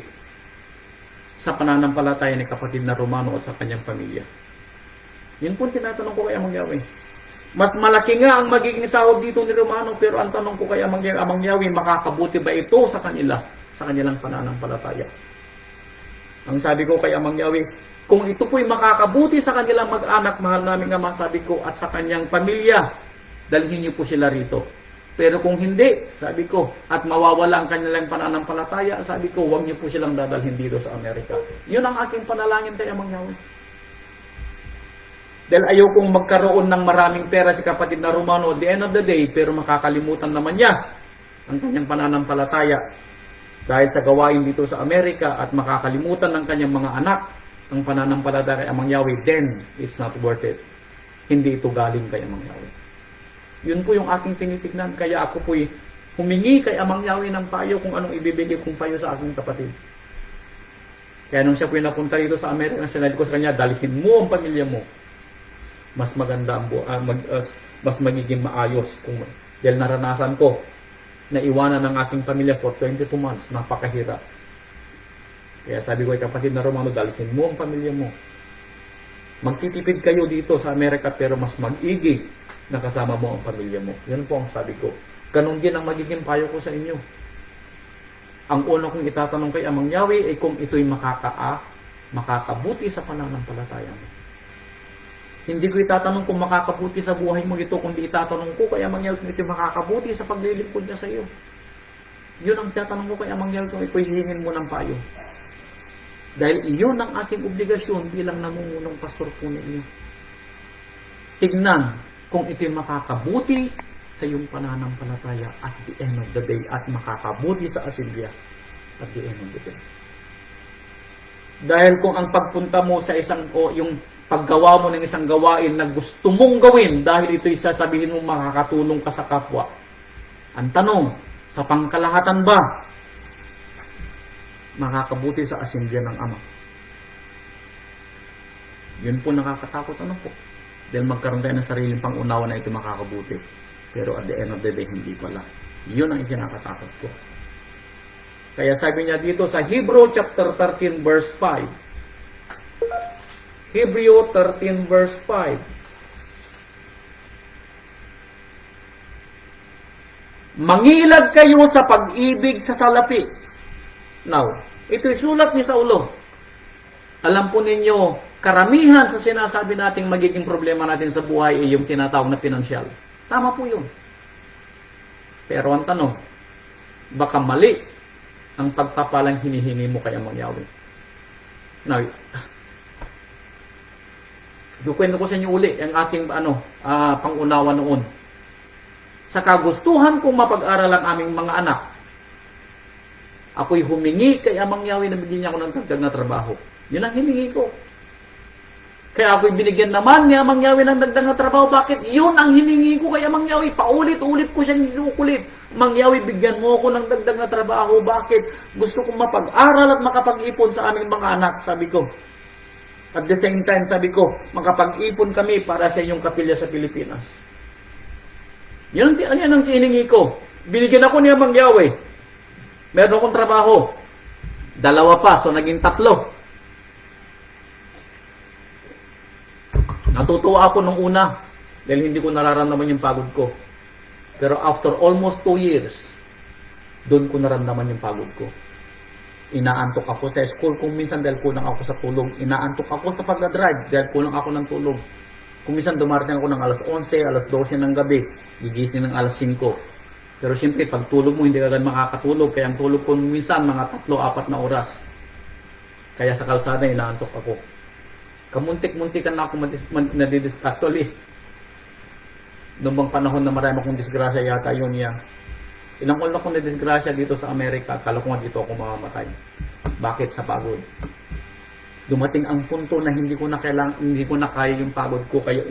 sa pananampalataya ni kapatid na Romano o sa kanyang pamilya. Yun po tinatanong ko kay Amang Yahweh. Mas malaki nga ang magiging sahod dito ni Romano, pero ang tanong ko kay Amang Yahweh, makakabuti ba ito sa kanila, sa kanilang pananampalataya? Ang sabi ko kay Amang Yahweh, kung ito po'y makakabuti sa kanilang mag-anak, mahal namin Ama, sabi ko, at sa kanyang pamilya, dalhin niyo po sila rito. Pero kung hindi, sabi ko, at mawawala ang kanilang pananampalataya, sabi ko, huwag niyo po silang dadalhin dito sa Amerika. Yun ang aking panalangin kay Amang Yahweh. Dahil ayaw kong magkaroon ng maraming pera si kapatid na Romano at the end of the day, pero makakalimutan naman niya ang kanyang pananampalataya dahil sa gawain dito sa Amerika at makakalimutan ng kanyang mga anak ang pananampalataya kay Amang Yahweh, then it's not worth it. Hindi ito galing kay Amang Yahweh. Yun po yung aking tinitignan. Kaya ako po'y humingi kay Amang Yahweh ng payo kung anong ibibigay kong payo sa aking kapatid. Kaya nung siya po'y napunta dito sa Amerika, sinabi ko sa kanya, dalhin mo ang pamilya mo. Mas maganda ang mas magiging maayos. Dahil naranasan ko na iwanan ng aking pamilya for 22 months. Napakahirap. Kaya sabi ko ay kapatid na Romano, dalhin mo ang pamilya mo. Magtitipid kayo dito sa Amerika pero mas mag-igi na kasama mo ang pamilya mo. Yun po ang sabi ko. Ganun din ang magiging payo ko sa inyo. Ang una kong itatanong kay Amang Yahweh ay kung ito'y makakabuti sa pananampalataya mo. Hindi ko itatanong kung makakabuti sa buhay mo ito, kundi itatanong ko kay Amang Yahweh kung ito'y makakabuti sa paglilingkod niya sa iyo. Yun ang itatanong ko kay Amang Yahweh kung ito'y hihingin mo ng payo. Dahil iyon ang aking obligasyon bilang namungunang pastor po ninyo. Tignan kung ito'y makakabuti sa iyong pananampalataya at the end of the day at makakabuti sa asimilya at the end of the day. Dahil kung ang pagpunta mo sa yung paggawa mo ng isang gawain na gusto mong gawin dahil ito'y sasabihin mo makakatulong ka sa kapwa. Ang tanong, sa pangkalahatan ba makakabuti sa asimilya ng Ama? Yun po nakakatakot po. Dahil magkaroon tayo ng sariling pangunawa na ito makakabuti. Pero at the end of the day, hindi pala. Yun ang ikinakatakot ko. Kaya sabi niya dito sa Hebrew chapter 13 verse 5. Hebrew 13 verse 5. Mangilag kayo sa pag-ibig sa salapi. Now, ito'y sulat ni Saulo. Alam po ninyo, karamihan sa sinasabi nating magiging problema natin sa buhay ay yung tinatawag na pinansyal. Tama po yun. Pero ang tanong, baka mali ang pagpapalang hinihingi mo kay Amang Yahweh. Now, dukwento ko sa inyo uli ang aking pangunawa noon. Sa kagustuhan kong mapag-aral ang aming mga anak, ako'y humingi kay Amang Yahweh na bigyan niya ako ng dagdag na trabaho. Yun ang hiningi ko. Kaya ako'y binigyan naman ni Amang Yahweh ng dagdag na trabaho. Bakit? Yun ang hiningi ko kay Amang Yahweh. Paulit-ulit ko siyang nilukulit. Amang Yahweh, bigyan mo ako ng dagdag na trabaho. Bakit? Gusto kong mapag-aral at makapag-ipon sa aming mga anak. Sabi ko, At the same time, sabi ko, makapag-ipon kami para sa inyong kapilya sa Pilipinas. Yan ang hiningi ko. Binigyan ako ni Amang Yahweh. Meron akong trabaho. 2 pa, so naging 3. Natutuwa ako nung una dahil hindi ko nararamdaman yung pagod ko. Pero after almost 2 years, doon ko naramdaman yung pagod ko. Inaantok ako sa school kung minsan dahil kulang ako sa tulog. Inaantok ako sa pagdadrive dahil kulang ako ng tulog. Kung minsan dumarating ako ng alas 11, alas 12 ng gabi, gigising ng alas 5. Pero siyempre, pag tulog mo, hindi ka agad makakatulog. Kaya ang tulog ko minsan, mga 3-4 na oras. Kaya sa kalsada, inaantok ako. Kamuntik-muntikan na ako actually. Noong bang panahon na marami akong disgrasya yata yun niya. Ilang ulit akong na-disgrasya dito sa Amerika, akala ko nga dito ako mamamatay. Bakit? Sa pagod. Dumating ang punto na hindi ko na kaya yung pagod ko. Kaya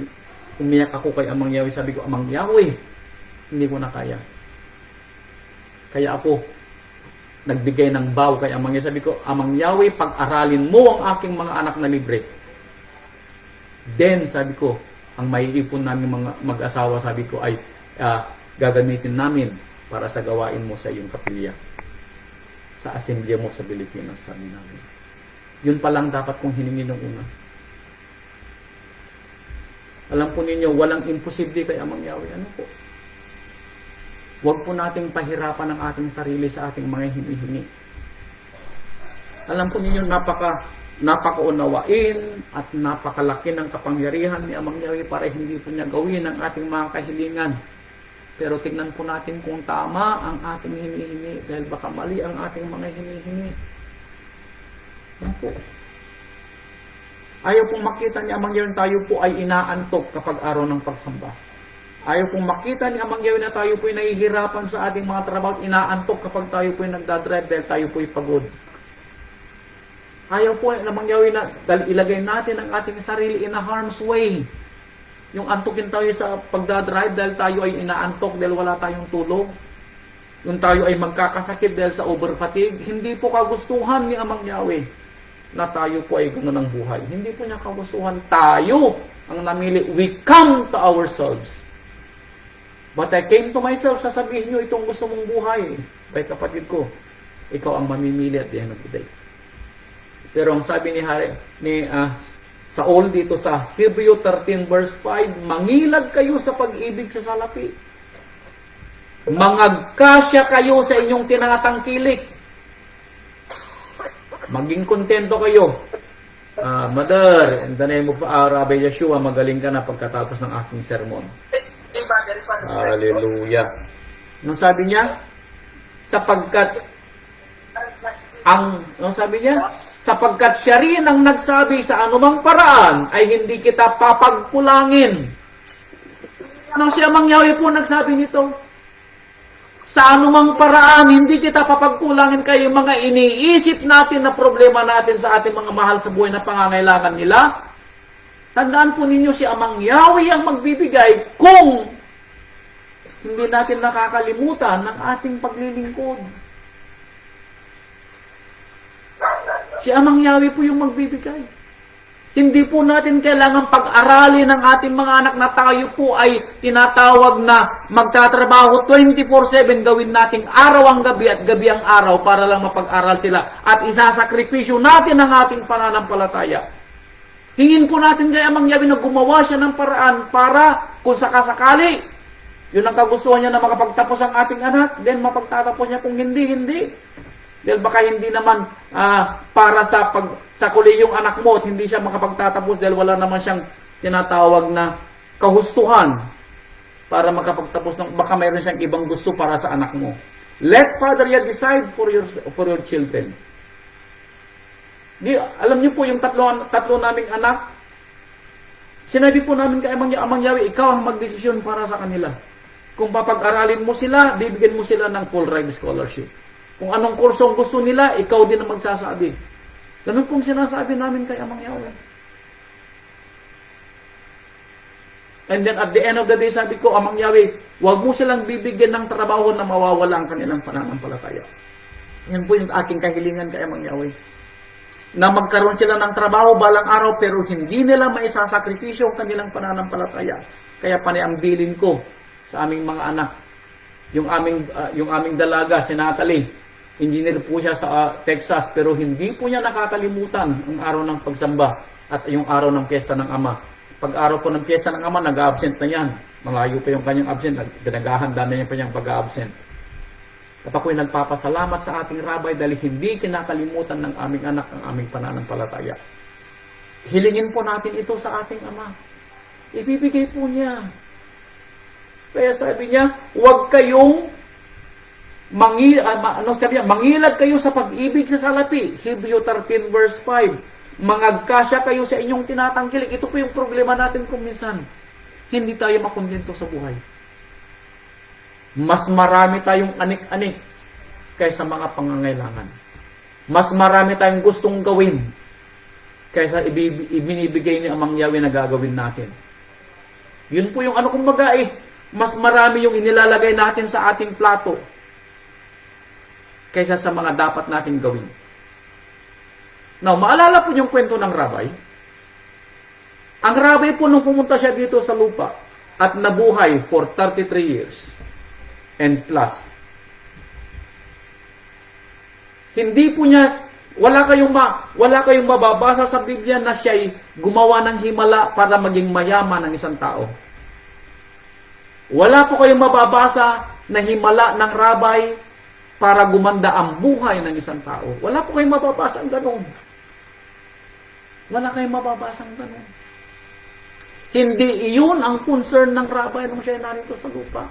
umiyak ako kay Amang Yahweh. Sabi ko, Amang Yahweh, hindi ko na kaya. Kaya ako, nagbigay ng vow kay Amang Yahweh. Sabi ko, Amang Yahweh, pag-aralin mo ang aking mga anak na libre. Then, sabi ko, ang maiipon namin mga mag-asawa, sabi ko, ay gagamitin namin para sa gawain mo sa iyong kapilya. Sa asemblya mo sa Pilipinas, sabi namin. Yun pa lang dapat kong hiningi nung una. Alam po ninyo, walang imposible kay Amang Yahweh. Ano po? Huwag po nating pahirapan ang ating sarili sa ating mga hinihingi. Alam po ninyo, napakaunawain at napakalaki ng kapangyarihan ni Amang Yahweh para hindi po niya gawin ang ating mga kahilingan. Pero tignan po natin kung tama ang ating hinihingi dahil baka mali ang ating mga hinihingi. Yan po. Ayaw pong makita ni Amang Yahweh tayo po ay inaantok kapag araw ng pagsamba. Ayaw pong makita ni Amang Yahweh na tayo po ay nahihirapan sa ating mga trabaho at inaantok kapag tayo po ay nagdadrive dahil tayo po ay pagod. Ayaw po ni Amang Yahweh na dahil ilagay natin ang ating sarili in a harm's way. Yung antukin tayo sa pagdadrive dahil tayo ay inaantok dahil wala tayong tulog. Yung tayo ay magkakasakit dahil sa overfatigue. Hindi po kagustuhan ni Amang Yahweh na tayo po ay gano'n ang buhay. Hindi po niya kagustuhan. Tayo ang namili. We come to ourselves. But I came to myself. Sasabihin nyo itong gusto mong buhay. Bay kapatid ko, ikaw ang mamimili at the end of the day. Pero ang sabi ni Saul dito sa Hebrew 13 verse 5, mangilag kayo sa pag-ibig sa salapi. Mangagkasya kayo sa inyong tinatangkilik. Maging kontento kayo. Mother, in the name of Rabbi Yeshua, magaling ka na pagkatapos ng aking sermon. Hallelujah. Nung sabi niya, sapagkat sapagkat siya rin ang nagsabi sa anumang paraan ay hindi kita papagpulangin. Ano si Amang Yahweh po nagsabi nito? Sa anumang paraan, hindi kita papagpulangin kayo mga iniisip natin na problema natin sa ating mga mahal sa buhay na pangangailangan nila. Tandaan po ninyo si Amang Yahweh ang magbibigay kung hindi natin nakakalimutan ng ating paglilingkod. Si Amang Yahweh po yung magbibigay. Hindi po natin kailangan pag-aralin ng ating mga anak na tayo po ay tinatawag na magtatrabaho 24/7, gawin nating araw ang gabi at gabi ang araw para lang mapag-aral sila. At isasakripisyo natin ang ating pananampalataya. Hingin po natin kay Amang Yahweh na gumawa siya ng paraan para kung sakasakali, yun ang kagustuhan niya na makapagtapos ang ating anak, then mapagtatapos niya kung hindi. Dahil baka hindi naman para sa kolehiyong anak mo at hindi siya makapagtatapos dahil wala naman siyang tinatawag na kahustuhan para makapagtapos ng baka mayroon siyang ibang gusto para sa anak mo. Let Father Yah decide for your children. Alam niyo po yung tatlo naming anak, sinabi po namin kay Amang Yahweh, ikaw ang magdesisyon para sa kanila. Kung papag-aralin mo sila, bibigyan mo sila ng full ride scholarship. Kung anong kursong gusto nila, ikaw din ang magsasabi. Ganun pong sinasabi namin kay Amang Yahweh. And then at the end of the day, sabi ko, Amang Yahweh, huwag mo silang bibigyan ng trabaho na mawawala ang kanilang pananampalataya. Yan po yung aking kahilingan kay Amang Yahweh. na magkaroon sila ng trabaho balang araw pero hindi nila maisasakripisyo ang kanilang pananampalataya. Kaya panay ang bilin ko sa aming mga anak. Yung aming dalaga, si Natalie, engineer po siya sa Texas pero hindi po niya nakakalimutan ang araw ng pagsamba at yung araw ng piyesta ng ama. Pag araw po ng piyesta ng ama, nag-absent na yan. Malayo pa yung kanyang absent, nagahanda na niya pa niyang pag-absent. At ako'y nagpapasalamat sa ating rabbi dahil hindi kinakalimutan ng aming anak ang aming pananampalataya. Hilingin po natin ito sa ating ama. Ibibigay po niya. Kaya sabi niya, huwag kayong mangilag kayo sa pag-ibig sa salapi. Hebrew 13 verse 5. Mangagkasya kayo sa inyong tinatangkilik. Ito po yung problema natin kung minsan. Hindi tayo makontento sa buhay. Mas marami tayong anik-anik kaysa mga pangangailangan. Mas marami tayong gustong gawin kaysa ibinibigay ni Amang Yahweh na gagawin natin. Yun po yung kumbaga mas marami yung inilalagay natin sa ating plato kaysa sa mga dapat natin gawin. Now, maalala po yung kwento ng rabbi. Ang rabbi po nung pumunta siya dito sa lupa at nabuhay for 33 years and plus. Hindi po niya, wala kayong mababasa sa Biblia na siya'y gumawa ng himala para maging mayaman ng isang tao. Wala po kayong mababasa na himala ng rabbi para gumanda ang buhay ng isang tao. Wala po kayong mababasa ang ganun. Wala kayong mababasa ang ganun. Hindi iyon ang concern ng rabbi nung siya narito sa lupa.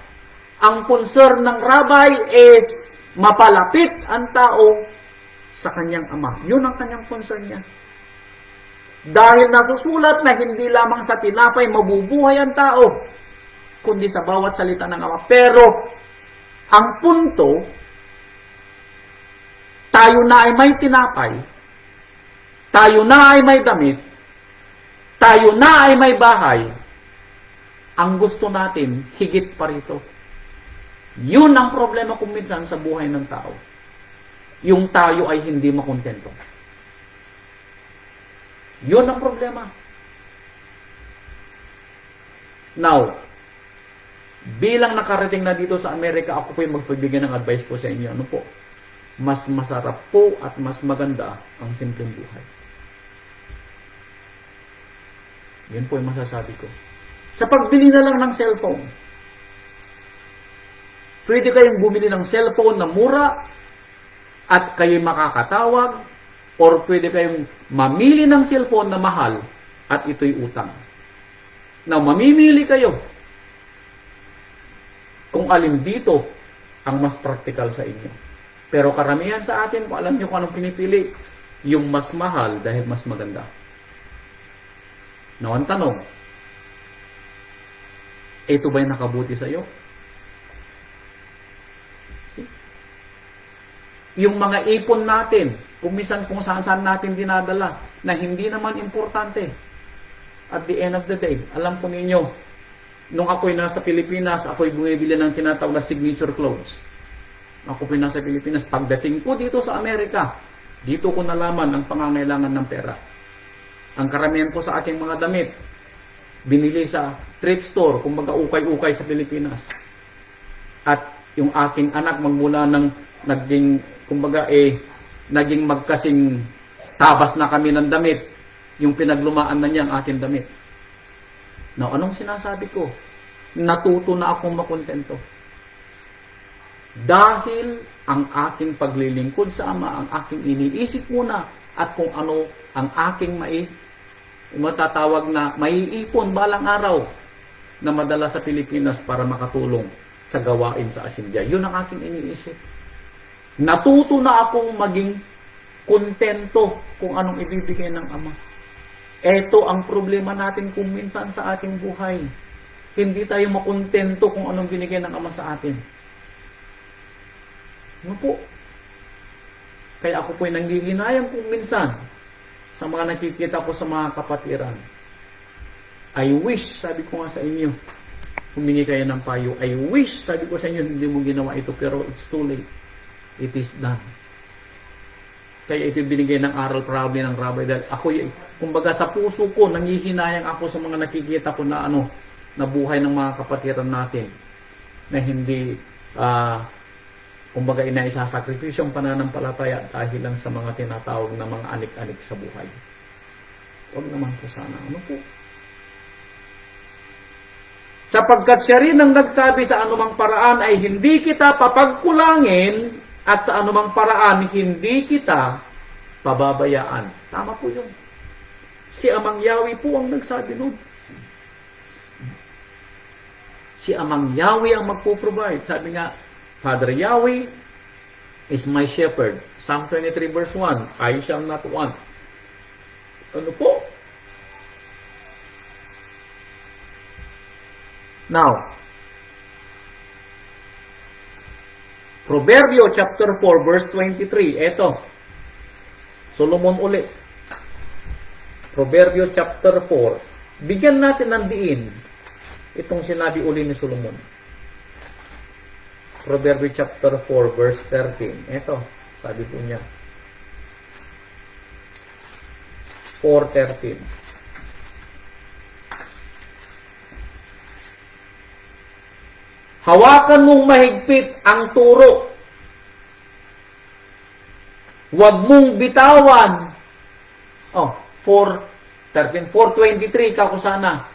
Ang concern ng rabbi mapalapit ang tao sa kanyang ama. Yun ang kanyang concern niya. Dahil nasusulat na hindi lamang sa tinapay mabubuhay ang tao, kundi sa bawat salita ng ama. Pero, ang punto, tayo na ay may tinapay, tayo na ay may damit, tayo na ay may bahay, ang gusto natin, higit pa rito. Yun ang problema kung minsan sa buhay ng tao. Yung tayo ay hindi makontento. Yun ang problema. Now, bilang nakarating na dito sa Amerika, ako po yung magpagbigay ng advice ko sa inyo. Ano po? Mas masarap po at mas maganda ang simpleng buhay. Yan po yung masasabi ko. Sa pagbili na lang ng cellphone, pwede kayong bumili ng cellphone na mura at kayo makakatawag, or pwede kayong mamili ng cellphone na mahal at ito'y utang. Now, mamimili kayo kung alin dito ang mas practical sa inyo. Pero karamihan sa atin, kung alam nyo kung anong pinipili, yung mas mahal dahil mas maganda. Now, ang tanong, ito ba'y nakabuti sa iyo? Yung mga ipon natin, kung saan natin dinadala, na hindi naman importante. At the end of the day, alam po ninyo, nung ako'y nasa Pilipinas, ako'y bumibili ng tinatawag na signature clothes. Ako po'y nasa Pilipinas. Pagdating ko dito sa Amerika, dito ko nalaman ang pangangailangan ng pera. Ang karamihan ko sa aking mga damit, binili sa thrift store, kumbaga ukay-ukay sa Pilipinas. At yung aking anak, magmula ng naging magkasing tabas na kami ng damit, yung pinaglumaan na niya ang aking damit. Now, anong sinasabi ko? Natuto na akong makontento. Dahil ang aking paglilingkod sa Ama, ang aking iniisip muna, at kung ano ang aking matatawag na maiipon balang araw na madala sa Pilipinas para makatulong sa gawain sa Asindya. Yun ang aking iniisip. Natuto na akong maging kontento kung anong ibibigay ng Ama. Ito ang problema natin kung minsan sa ating buhay. Hindi tayo makontento kung anong binigay ng Ama sa atin. Ano po? Kaya ako po'y nanghihinayang kung minsan sa mga nakikita ko sa mga kapatiran. I wish, sabi ko nga sa inyo, humingi kayo ng payo. I wish, sabi ko sa inyo, hindi mo ginawa ito, pero it's too late. It is done. Kaya ito binigay ng aral probably ng rabbi dahil ako, kumbaga sa puso ko, nangihinayang ako sa mga nakikita ko na na buhay ng mga kapatiran natin na hindi, kumbaga inaisasakripisyo ang pananampalataya dahil lang sa mga tinatawag na mga anik-anik sa buhay. Huwag naman po sana. Ano po? Sapagkat siya rin ang nagsabi sa anumang paraan ay hindi kita papagkulangin at sa anumang paraan hindi kita pababayaan. Tama po yun. Si Amang Yahweh po ang nagsabi nun. Si Amang Yahweh ang magpo-provide. Sabi nga, Father Yahweh is my shepherd. Psalm 23 verse 1, I shall not want. Ano po? Now, Proverbio chapter 4 verse 23. Ito. Solomon ulit. Proverbio chapter 4. Bigyan natin ng diin itong sinabi uli ni Solomon. Proverbio chapter 4 verse 13. Ito, sabi po niya. 4:13. Hawakan mong mahigpit ang turo. Huwag mong bitawan. 4:13, 4:23 kakusana.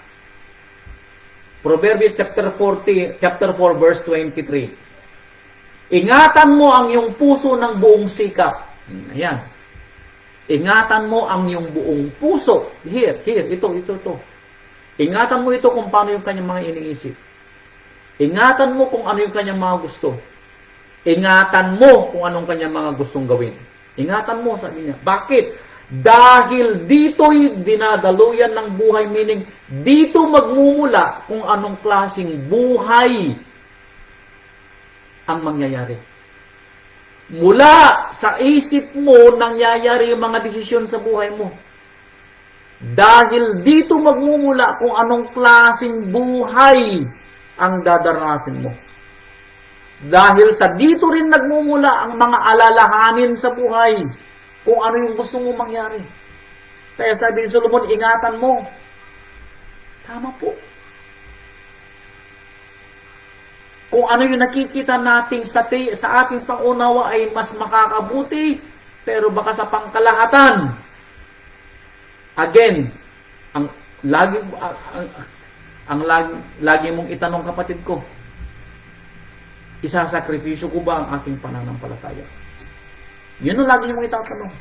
Proverbio chapter 4 verse 23. Ingatan mo ang iyong puso ng buong sikap. Ayan. Ingatan mo ang iyong buong puso. Here, ito. Ingatan mo ito kung paano yung kanyang mga iniisip. Ingatan mo kung ano yung kanyang mga gusto. Ingatan mo kung anong kanyang mga gustong gawin. Ingatan mo, sabi niya. Bakit? Dahil dito'y dinadaluyan ng buhay, meaning dito magmumula kung anong klaseng buhay ang mangyayari. Mula sa isip mo, nangyayari yung mga desisyon sa buhay mo. Dahil dito magmumula kung anong klaseng buhay ang dadarasin mo. Dahil sa dito rin nagmumula ang mga alalahanin sa buhay kung ano yung gusto mo mangyari. Kaya sabi ni Solomon, ingatan mo. Tama po. Kung ano yung nakikita nating sa ating pangunawa ay mas makakabuti, pero baka sa pangkalahatan, again, ang lagi mong itanong, kapatid ko, isasakripisyo ko ba ang aking pananampalataya? Yun ang lagi mong itatanong.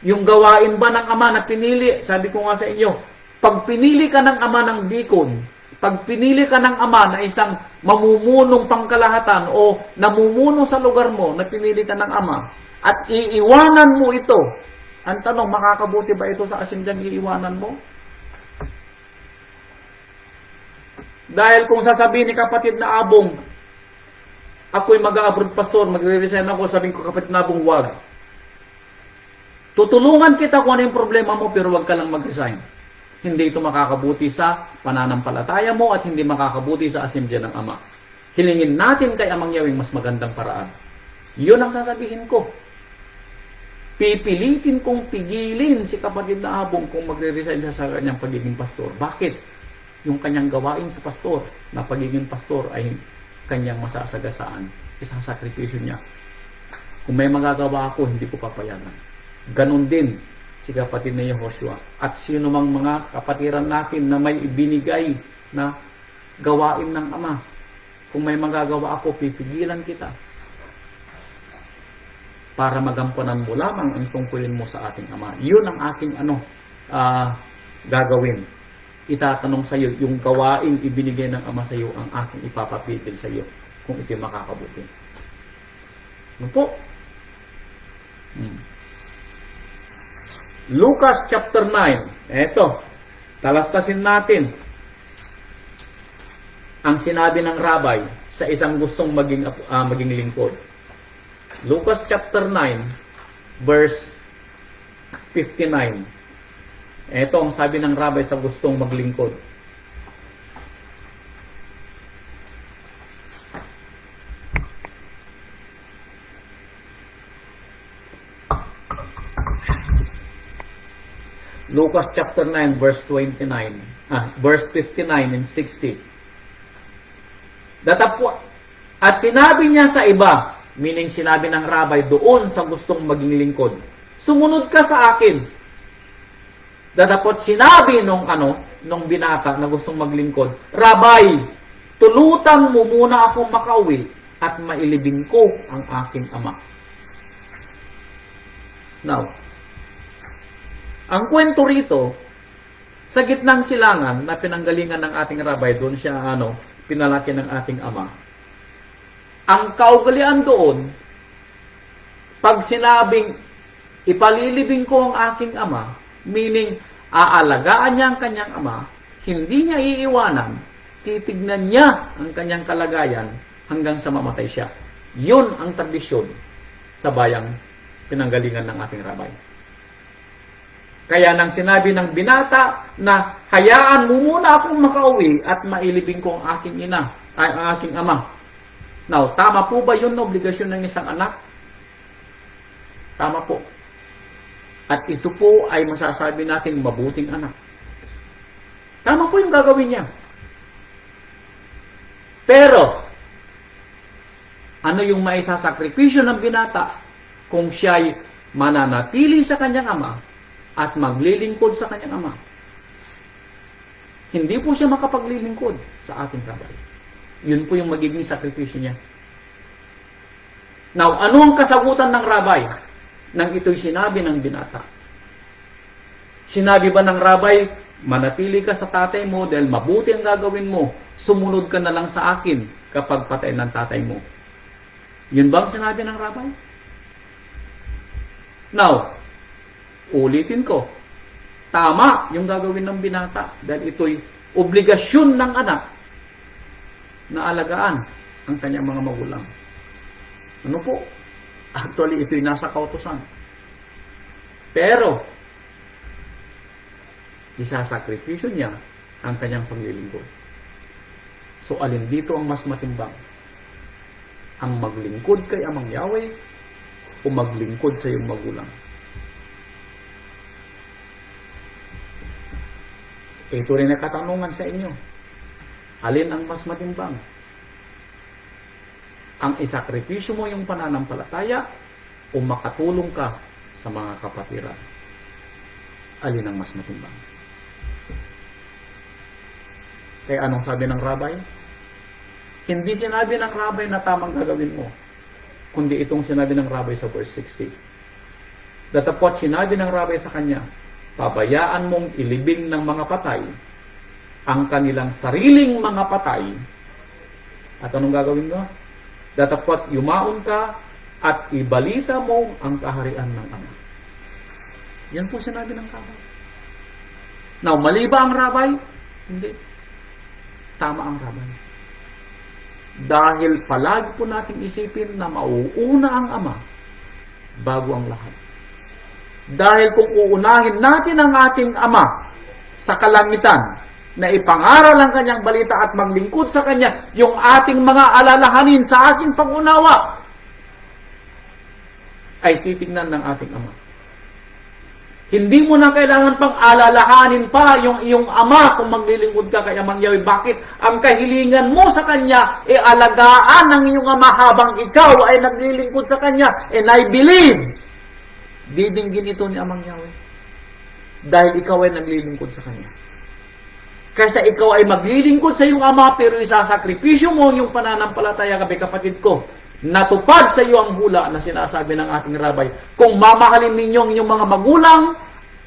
Yung gawain ba ng Ama na pinili, sabi ko nga sa inyo, pag pinili ka ng Ama ng dikon, pag pinili ka ng Ama na isang mamumunong pangkalahatan o namumuno sa lugar mo, na pinili ka ng Ama, at iiwanan mo ito, ang tanong, makakabuti ba ito sa asindyang iiwanan mo? Dahil kung sasabihin ni kapatid na Abong, ako'y mag-a-abroad pastor, magre-resign ako, sabihin ko kapatid na Abong, wag. Tutulungan kita kung ano yung problema mo, pero wag ka lang mag-resign. Hindi ito makakabuti sa pananampalataya mo at hindi makakabuti sa assembly ng Ama. Hilingin natin kay Amang Yahweh mas magandang paraan. Yun ang sasabihin ko. Pipilitin kong pigilin si kapatid na Abong kung magre-resign sa kanyang pagiging pastor. Bakit? Yung kanyang gawain sa pastor, na pagiging pastor ay kanyang masasagasaan. Isang sakripisyo niya. Kung may magagawa ako, hindi ko papayagan. Ganon din si kapatid na Yehoshua. At sino mang mga kapatiran natin na may ibinigay na gawain ng Ama. Kung may magagawa ako, pipigilan kita. Para magampanan mo lamang ang tungkulin mo sa ating Ama. Yun ang aking gagawin. Itatanong sa iyo, yung gawain ibinigay ng Ama sa iyo, ang aking ipapapigil sa iyo kung ito makakabuti. Ano po? Lucas chapter 9. Eto, talastasin natin ang sinabi ng rabbi sa isang gustong maging lingkod. Lucas chapter 9 verse 59. Ito ang sabi ng rabbi sa gustong maglingkod. Lucas chapter 9, verse 29, verse 59 and 60. Datapwat. At sinabi niya sa iba, meaning sinabi ng rabay doon sa gustong maging lingkod, sumunod ka sa akin. Datapwat sinabi nung binata na gustong maglingkod, Rabay, tulutan mo muna akong makauwi at mailibing ko ang aking ama. Now, ang kwento rito, sa gitnang silangan na pinanggalingan ng ating rabay, doon siya pinalaki ng ating ama. Ang kaugalian doon, pag sinabing ipalilibing ko ang aking ama, meaning aalagaan niya ang kanyang ama, hindi niya iiwanan, titignan niya ang kanyang kalagayan hanggang sa mamatay siya. Yun ang tradisyon sa bayang pinanggalingan ng ating rabay. Kaya nang sinabi ng binata na hayaan mo muna akong makauwi at mailibing ko ang aking ang aking ama. Now, tama po ba yun na obligasyon ng isang anak? Tama po. At ito po ay masasabi nating mabuting anak. Tama po yung gagawin niya. Pero, ano yung maisasakripisyo ng binata kung siya'y mananatili sa kanyang ama at maglilingkod sa kanyang ama? Hindi po siya makapaglilingkod sa ating rabay. Yun po yung magiging sakripisyo niya. Now, ano ang kasagutan ng rabay nang ito'y sinabi ng binata? Sinabi ba ng rabay, manatili ka sa tatay mo dahil mabuti ang gagawin mo, sumunod ka na lang sa akin kapag patay ng tatay mo? Yun ba ang sinabi ng rabay? Now, ulitin ko, tama yung gagawin ng binata dahil ito'y obligasyon ng anak na alagaan ang kanyang mga magulang. Ano po? Actually, ito'y nasa kautusan. Pero, isasakripisyo niya ang kanyang paglilingkod. So, alin dito ang mas matimbang? Ang maglingkod kay Amang Yahweh o maglingkod sa iyong magulang? Ito rin ang katanungan sa inyo. Alin ang mas matimbang? Ang isakripisyo mo yung pananampalataya o makatulong ka sa mga kapatiran? Alin ang mas matimbang? Kaya anong sabi ng rabay? Hindi sinabi ng rabay na tamang gagawin mo, kundi itong sinabi ng rabay sa verse 60. Datapwat sinabi ng rabay sa kanya, pabayaan mong ilibing ng mga patay ang kanilang sariling mga patay. At anong gagawin mo? Datapwat yumaon ka at ibalita mo ang kaharian ng Ama. Yan po sinabi ng rabay. Now, mali ba ang rabay? Hindi. Tama ang rabay. Dahil palagi po natin isipin na mauuna ang Ama bago ang lahat. Dahil kung uunahin natin ang ating Ama sa kalangitan na ipangaral ang kanyang balita at maglingkod sa kanya, yung ating mga alalahanin sa ating pangunawa ay titignan ng ating Ama. Hindi mo na kailangan pang alalahanin pa yung iyong ama kung maglilingkod ka kay Amang Yahweh. Bakit? Ang kahilingan mo sa kanya ay alagaan ng iyong ama habang ikaw ay naglilingkod sa kanya. And I believe, didinggin ito ni Amang Yahweh. Dahil ikaw ay naglilingkod sa kanya. Kaysa ikaw ay maglilingkod sa iyong ama pero isasakripisyo mo yung pananampalataya, kapatid ko. Natupad sa iyo ang hula na sinasabi ng ating rabay. Kung mamahalin ninyo ang inyong mga magulang,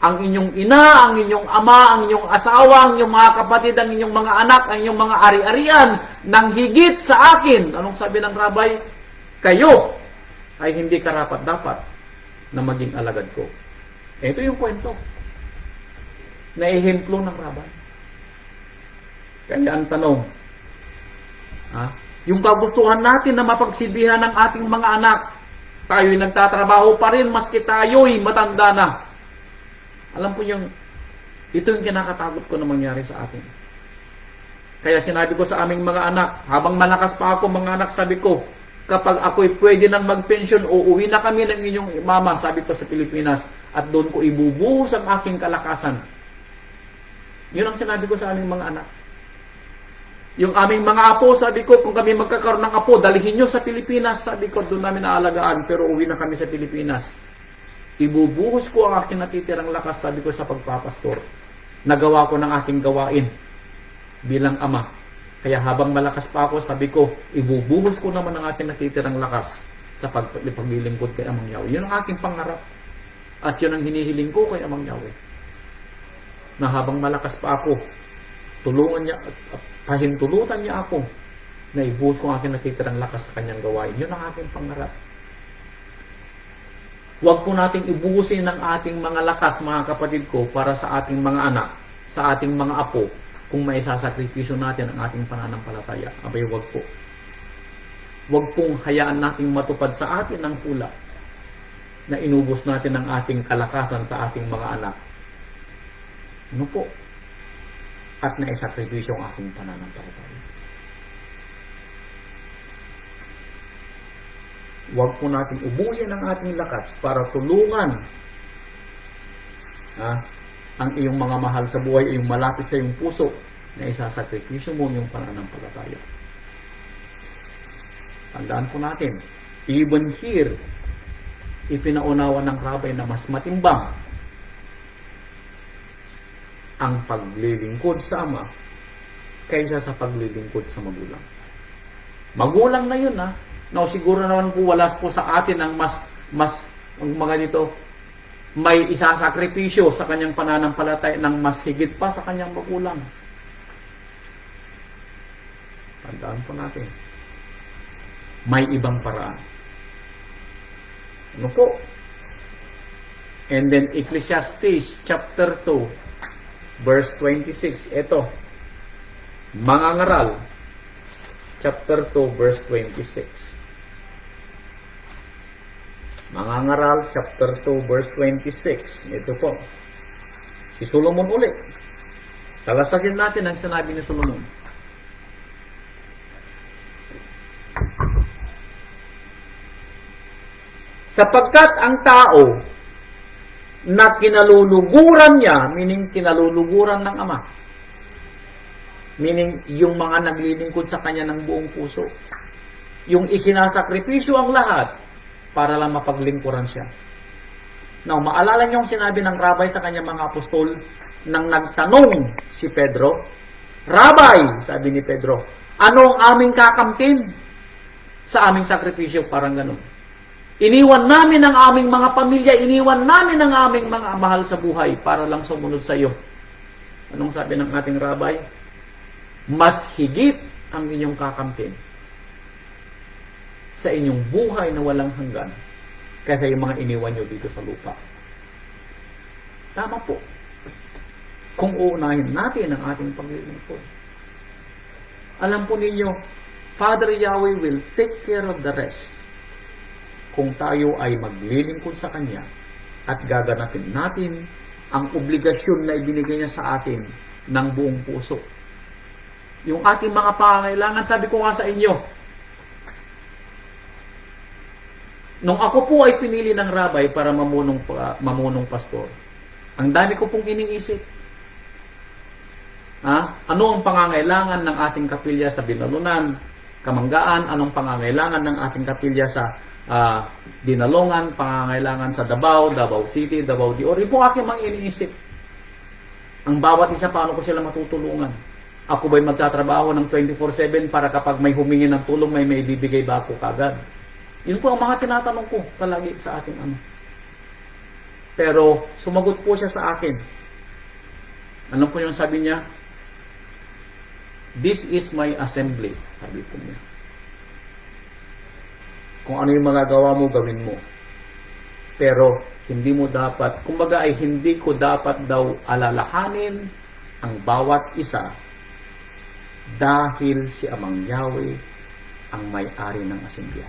ang inyong ina, ang inyong ama, ang inyong asawa, ang inyong mga kapatid, ang inyong mga anak, ang inyong mga ari-arian, nang higit sa akin. Anong sabi ng rabay? Kayo ay hindi karapat-dapat na maging alagad ko. Ito yung kwento na ehemplo ng rabay. Kaya ang tanong, yung kagustuhan natin na mapagsilbihan ng ating mga anak, tayo'y nagtatrabaho pa rin maski tayo'y matanda na. Alam po ito yung kinakatakot ko na mangyari sa atin. Kaya sinabi ko sa aming mga anak, habang malakas pa ako mga anak, sabi ko, kapag ako'y pwede nang mag-pension, uuwi na kami ng inyong mama, sabi ko sa Pilipinas, at doon ko ibubuhos ang aking kalakasan. Yun ang sinabi ko sa aming mga anak. Yung aming mga apo, sabi ko, kung kami magkakaroon ng apo, dalihin nyo sa Pilipinas. Sabi ko, doon namin naalagaan, pero uwi na kami sa Pilipinas. Ibubuhos ko ang aking natitirang lakas, sabi ko, sa pagpapastor. Nagawa ko ng aking gawain bilang ama. Kaya habang malakas pa ako, sabi ko, ibubuhos ko naman ang aking natitirang lakas sa paglilingkod kay Amang Yahweh. Yun ang aking pangarap. At yun ang hinihiling ko kay Amang Yahweh. Na habang malakas pa ako, tulungan niya, pahintulutan niya ako na ibuhos ko ang aking natitirang lakas sa kanyang gawain. Yun ang aking pangarap. Huwag po nating ibuhusin ng ating mga lakas, mga kapatid ko, para sa ating mga anak, sa ating mga apo, kung may sasakripisyo natin ang ating pananampalataya. Abay, huwag po. Huwag pong hayaan nating matupad sa atin ang hula na inubos natin ang ating kalakasan sa ating mga anak. Ano po? At naisakripisyo ang ating pananampalataya. Huwag po natin ubusin ang ating lakas para tulungan ang iyong mga mahal sa buhay, iyong malapit sa iyong puso na isasakripisyo mo yung pananampalataya. Tandaan po natin, even here, ipinaunawa ng rabay na mas matimbang ang paglilingkod sa ama kaysa sa paglilingkod sa magulang. Magulang na yun Now, siguro naman po wala po sa atin ang mas ang mga dito may isasakripisyo sa kanyang pananampalataya ng mas higit pa sa kanyang magulang. Tandaan po natin. May ibang paraan. Ano po? And then Ecclesiastes chapter 2 verse 26. Ito. Mangangaral chapter 2 verse 26. Mangangaral chapter 2 verse 26. Ito po. Si Solomon ulit. Talasasin natin ang sinabi ni Solomon. Sapagkat ang tao na kinaluluguran niya, meaning kinaluluguran ng ama, meaning yung mga naglilingkod sa kanya ng buong puso, yung isinasakripisyo ang lahat para lang mapaglingkuran siya. Now, maalala niyo ang sinabi ng rabay sa kanyang mga apostol nang nagtanong si Pedro, Rabay, sabi ni Pedro, ano ang aming kakamtin sa aming sakripisyo? Parang ganun. Iniwan namin ang aming mga pamilya, iniwan namin ang aming mga mahal sa buhay para lang sumunod sa iyo. Anong sabi ng ating rabay? Mas higit ang inyong kakamtin sa inyong buhay na walang hanggan kaysa yung mga iniwan nyo dito sa lupa. Tama po. Kung uunahin natin ang ating paglilingkod. Alam po ninyo, Father Yahweh will take care of the rest kung tayo ay maglilingkod sa Kanya at gaganapin natin ang obligasyon na ibinigay niya sa atin ng buong puso. Yung ating mga pangangailangan, sabi ko nga sa inyo, nung ako po ay pinili ng rabay para mamunong pastor, ang dami ko pong iniisip. Ano ang pangangailangan ng ating kapilya sa Binalunan, Kamanggaan? Anong pangangailangan ng ating kapilya sa Dinalongan, pangangailangan sa Davao, Davao City, Davao de Oro? Yung po aking mga iniisip. Ang bawat isa, paano ko sila matutulungan? Ako ba'y magtatrabaho ng 24/7 para kapag may humingi ng tulong, may bibigay ba ako kagad? Yun po ang mga tinatanong ko palagi sa ating ama. Pero sumagot po siya sa akin. Ano po yung sabi niya? This is my assembly, sabi po niya. Kung ano yung magagawa mo, gawin mo. Pero hindi mo dapat, kumbaga ay hindi ko dapat daw alalahanin ang bawat isa dahil si Amang Yahweh ang may-ari ng asemblya.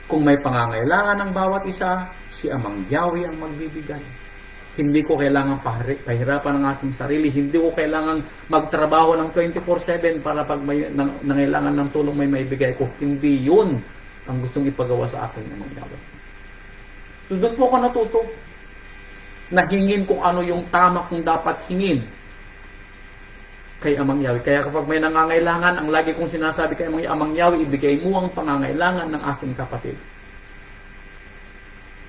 Kung may pangangailangan ng bawat isa, si Amang Yahweh ang magbibigay. Hindi ko kailangan pahirapan ng aking sarili. Hindi ko kailangan magtrabaho ng 24/7 para pag may nangailangan ng tulong may maibigay ko. Hindi yun ang gustong ipagawa sa akin ng Amang Yahweh. So doon po ako natuto. Nahingin kung ano yung tama kung dapat hingin kay Amang Yahweh. Kaya kapag may nangangailangan, ang lagi kong sinasabi kay Amang Yahweh, ibigay mo ang pangangailangan ng aking kapatid.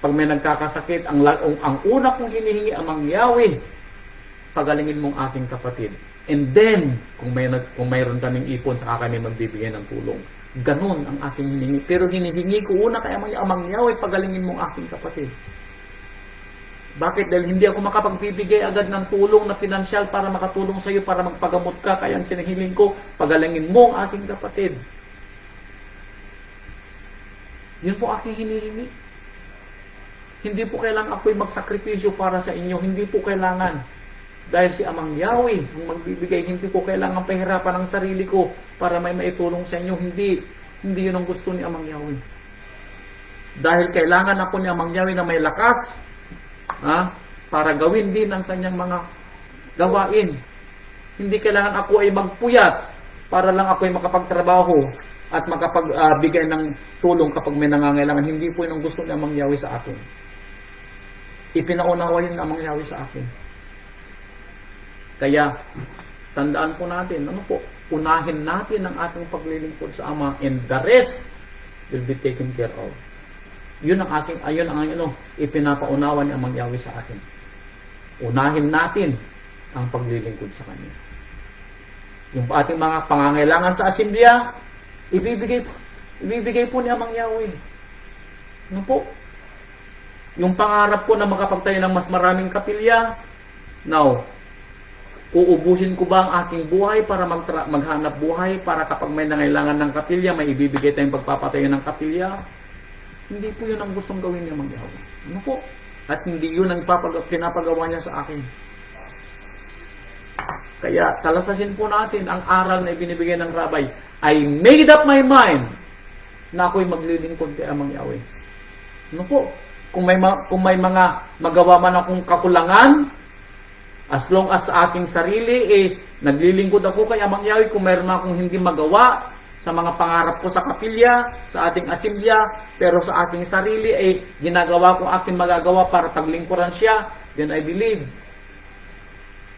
Pag may nagkakasakit, ang una kong hinihingi, Amang Yahweh, pagalingin mong aking kapatid. And then, kung mayroon kaming ipon, saka kami magbibigay ng tulong. Ganon ang aking hinihingi. Pero hinihingi ko una kay Amang Yahweh, pagalingin mong aking kapatid. Bakit? Dahil hindi ako makapagbibigay agad ng tulong na pinansyal para makatulong sa iyo, para magpagamot ka. Kaya ang sinahiling ko, pagalingin mo ang aking kapatid. Yun po aking hinihingi. Hindi po kailangan ako'y magsakripisyo para sa inyo. Hindi po kailangan. Dahil si Amang Yahweh ang magbibigay. Hindi ko kailangan pahirapan ang sarili ko para may maitulong sa inyo. Hindi yun ang gusto ni Amang Yahweh. Dahil kailangan ako ni Amang Yahweh na may lakas, para gawin din ang kanyang mga gawain. Hindi kailangan ako ay magpuyat para lang ako ay makapagtrabaho at makapagbigay ng tulong kapag may nangangailangan. Hindi po yun ang gusto ni Amang Yahweh sa akin. Ipinaunawa yun ng Amang Yahweh sa akin. Kaya, tandaan po natin, unahin natin ang ating paglilingkod sa Ama, and the rest will be taken care of. Yun ang ipinapaunawa ni Amang Yahweh sa akin. Unahin natin ang paglilingkod sa Kanya. Yung ating mga pangangailangan sa asimblea, ibibigay po ni Amang Yahweh. Ano po? Yung pangarap ko na makapagtayo ng mas maraming kapilya, now, uubusin ko ba ang aking buhay para maghanap buhay para kapag may nangailangan ng kapilya, may ibibigay tayong pagpapatayo ng kapilya? Hindi po yun ang gustong gawin niya Amang Yahweh. Ano po? At hindi yun ang pinapagawa niya sa akin. Kaya talasasin po natin ang aral na ibinibigay ng Rabbi. I made up my mind na ako'y maglilingkod kay Amang Yahweh. Ano po? Kung may mga magawa man akong kakulangan, as long as sa aking sarili, naglilingkod ako kay Amang Yahweh. Kung mayroon akong hindi magawa sa mga pangarap ko sa kapilya, sa ating asimblya, pero sa aking sarili, ginagawa ko aking magagawa para paglingkuran siya, then I believe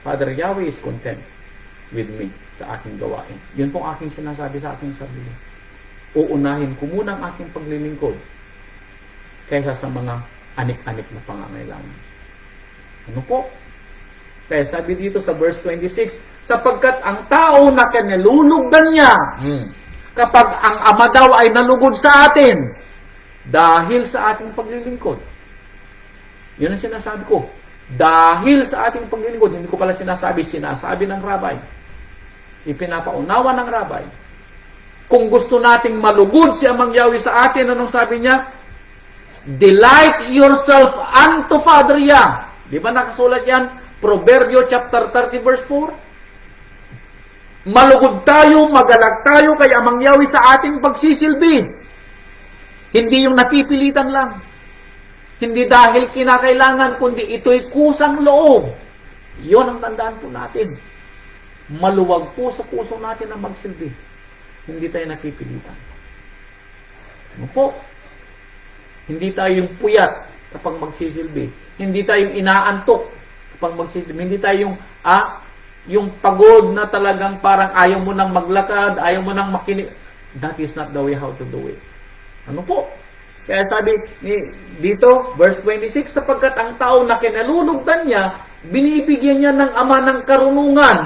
Father Yahweh is content with me sa aking gawain. Yun pong aking sinasabi sa aking sarili. Uunahin ko muna ang aking paglilingkod kaysa sa mga anik-anik na pangangailangan. Ano po? Kaya sabi dito sa verse 26, sapagkat ang tao na kinalulugdan niya, kapag ang Ama daw ay nalugod sa atin, dahil sa ating paglilingkod. Yun ang sinasabi ko. Dahil sa ating paglilingkod, hindi ko pala sinasabi ng Rabbi. Ipinapaunawa ng Rabbi. Kung gusto nating malugod si Amang Yahweh sa atin, anong sabi niya? Delight yourself unto Father Yah. Di ba nakasulat yan? Proverbio chapter 30 verse 4. Malugod tayo, magalak tayo kay Amang Yahweh sa ating pagsisilbi. Hindi yung napipilitan lang. Hindi dahil kinakailangan, kundi ito'y kusang loob. Yun ang tandaan po natin. Maluwag po sa puso natin ang magsilbi. Hindi tayo napipilitan. Ano po? Hindi tayo yung puyat kapag magsisilbi. Hindi tayo yung inaantok kapag magsisilbi. Hindi tayo yung pagod na talagang parang ayaw mo nang maglakad, ayaw mo nang makinig. That is not the way how to do it. Ano po? Kaya sabi dito, verse 26, sapagkat ang tao na kinalulugdan niya, binibigyan niya ng Ama ng karunungan,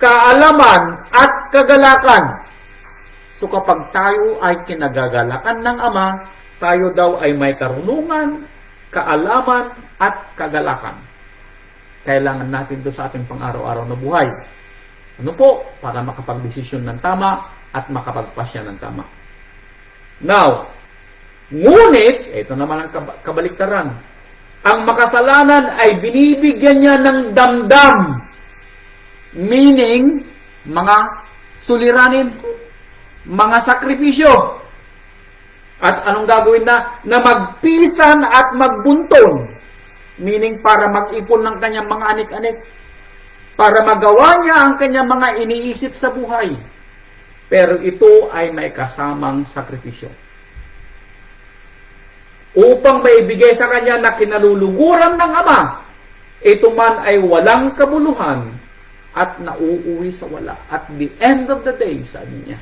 kaalaman, at kagalakan. So kapag tayo ay kinagagalakan ng Ama, tayo daw ay may karunungan, kaalaman, at kagalakan. Kailangan natin ito sa ating pang-araw-araw na buhay. Ano po? Para makapag-desisyon ng tama at makapagpasya ng tama. Now, ngunit, ito naman ang kabaliktaran, ang makasalanan ay binibigyan niya ng damdam. Meaning, mga suliranin, mga sakripisyo. At anong gagawin na? Na magpisan at magbunton. Meaning, para mag-ipon ng kanyang mga anik-anik. Para magawa niya ang kanyang mga iniisip sa buhay. Pero ito ay may kasamang sakripisyo. upang maibigay sa kanya na kinaluluguran ng Ama, ito man ay walang kabuluhan at nauuwi sa wala. At the end of the day, sabi niya,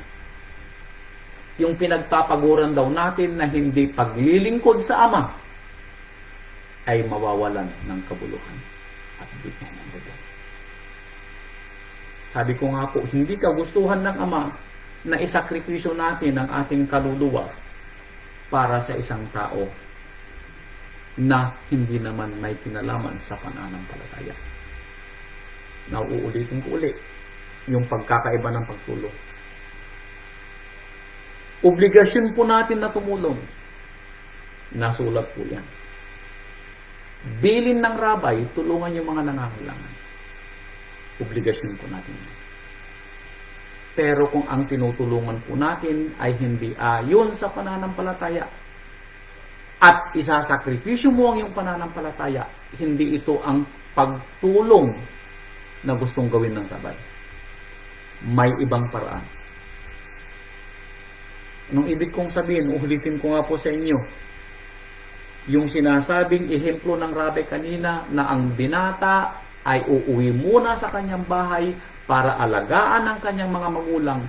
yung pinagpapaguran daw natin na hindi paglilingkod sa Ama ay mawawalan ng kabuluhan at the end of the day. Sabi ko nga po, hindi kagustuhan ng Ama na isakripisyo natin ang ating kaluluwa para sa isang tao na hindi naman may kinalaman sa pananampalataya. Nauulitin ko uli yung pagkakaiba ng pagtulong. Obligasyon po natin na tumulong. Nasulat po yan. Bilin ng rabay, tulungan yung mga nangangailangan. Obligasyon po natin yan. Pero kung ang tinutulungan po natin ay hindi ayon sa pananampalataya at isasakripisyo mo ang iyong pananampalataya, hindi ito ang pagtulong na gustong gawin ng rabay. May ibang paraan. Anong ibig kong sabihin? Ulitin ko nga po sa inyo. Yung sinasabing ehemplo ng rabay kanina na ang binata ay uuwi muna sa kanyang bahay para alagaan ang kanyang mga magulang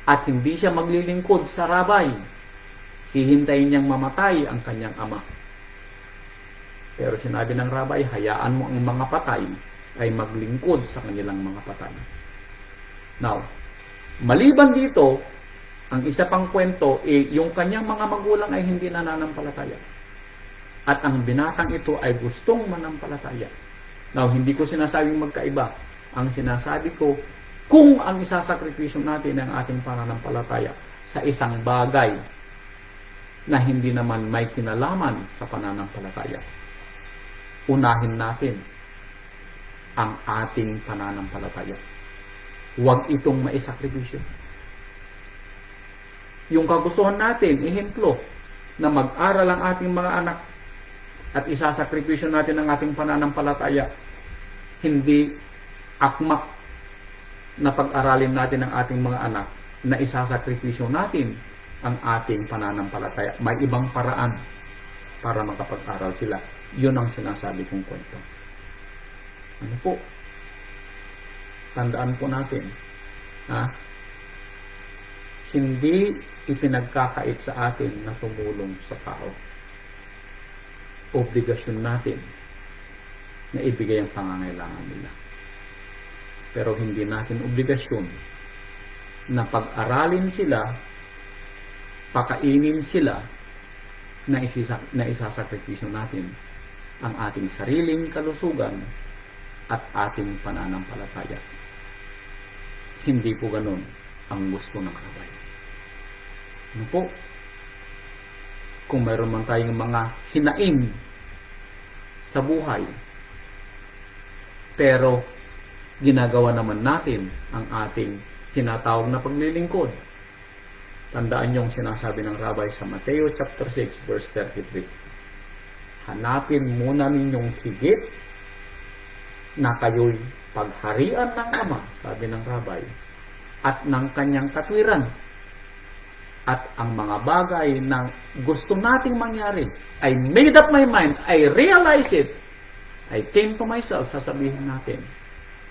at hindi siya maglilingkod sa rabay. Hihintayin niyang mamatay ang kanyang ama. Pero sinabi ng rabay, hayaan mo ang mga patay ay maglingkod sa kanilang mga patay. Now, maliban dito, ang isa pang kwento, yung kanyang mga magulang ay hindi nananampalataya. At ang binatang ito ay gustong manampalataya. Now, hindi ko sinasabing magkaiba. Ang sinasabi ko, kung ang isasakripisyo natin ang ating pananampalataya sa isang bagay na hindi naman may kinalaman sa pananampalataya, unahin natin ang ating pananampalataya. Huwag itong maisakripisyo. Yung kagustuhan natin, ehemplo, na mag-aral ang ating mga anak at isasakripisyo natin ang ating pananampalataya, hindi akma na pag-aralin natin ang ating mga anak na isasakripisyo natin ang ating pananampalataya. May ibang paraan para makapag-aral sila. Yun ang sinasabi kong kwento. Ano po? Tandaan po natin, hindi ipinagkakait sa atin na tumulong sa tao. Obligasyon natin na ibigay ang pangangailangan nila. Pero hindi natin obligasyon na pag-aralin sila, pakainin sila, na isasakripisyo natin ang ating sariling kalusugan at ating pananampalataya. Hindi po ganun ang gusto ng rabay. Ano po? Kung mayroon man tayong mga hinaing sa buhay, pero ginagawa naman natin ang ating tinatawag na paglilingkod. Tandaan niyo ang sinasabi ng rabay sa Mateo chapter 6 verse 33. Hanapin muna ninyong higit na kayo'y pagharian ng Ama, sabi ng rabay, at ng kanyang katwiran. At ang mga bagay na gusto nating mangyari, I made up my mind, I realize it, I came to myself, sasabihin natin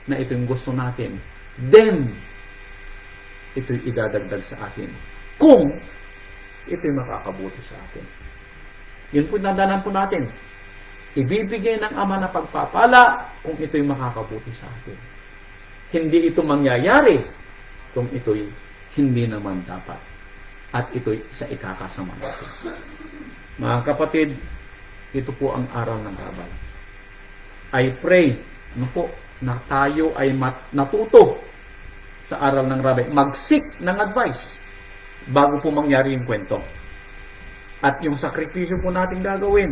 na ito yung gusto natin, then ito'y idadagdag sa atin kung ito'y makakabuti sa atin. Yun po nandanan po natin. Ibibigay ng Ama na pagpapala kung ito'y makakabuti sa atin. Hindi ito mangyayari kung ito'y hindi naman dapat. At ito'y sa ikakasama natin. Mga kapatid, ito po ang aral ng rabay. I pray na tayo ay natuto sa aral ng rabay. Mag-seek ng advice bago po mangyari yung kwento. At yung sakripisyo po natin gagawin,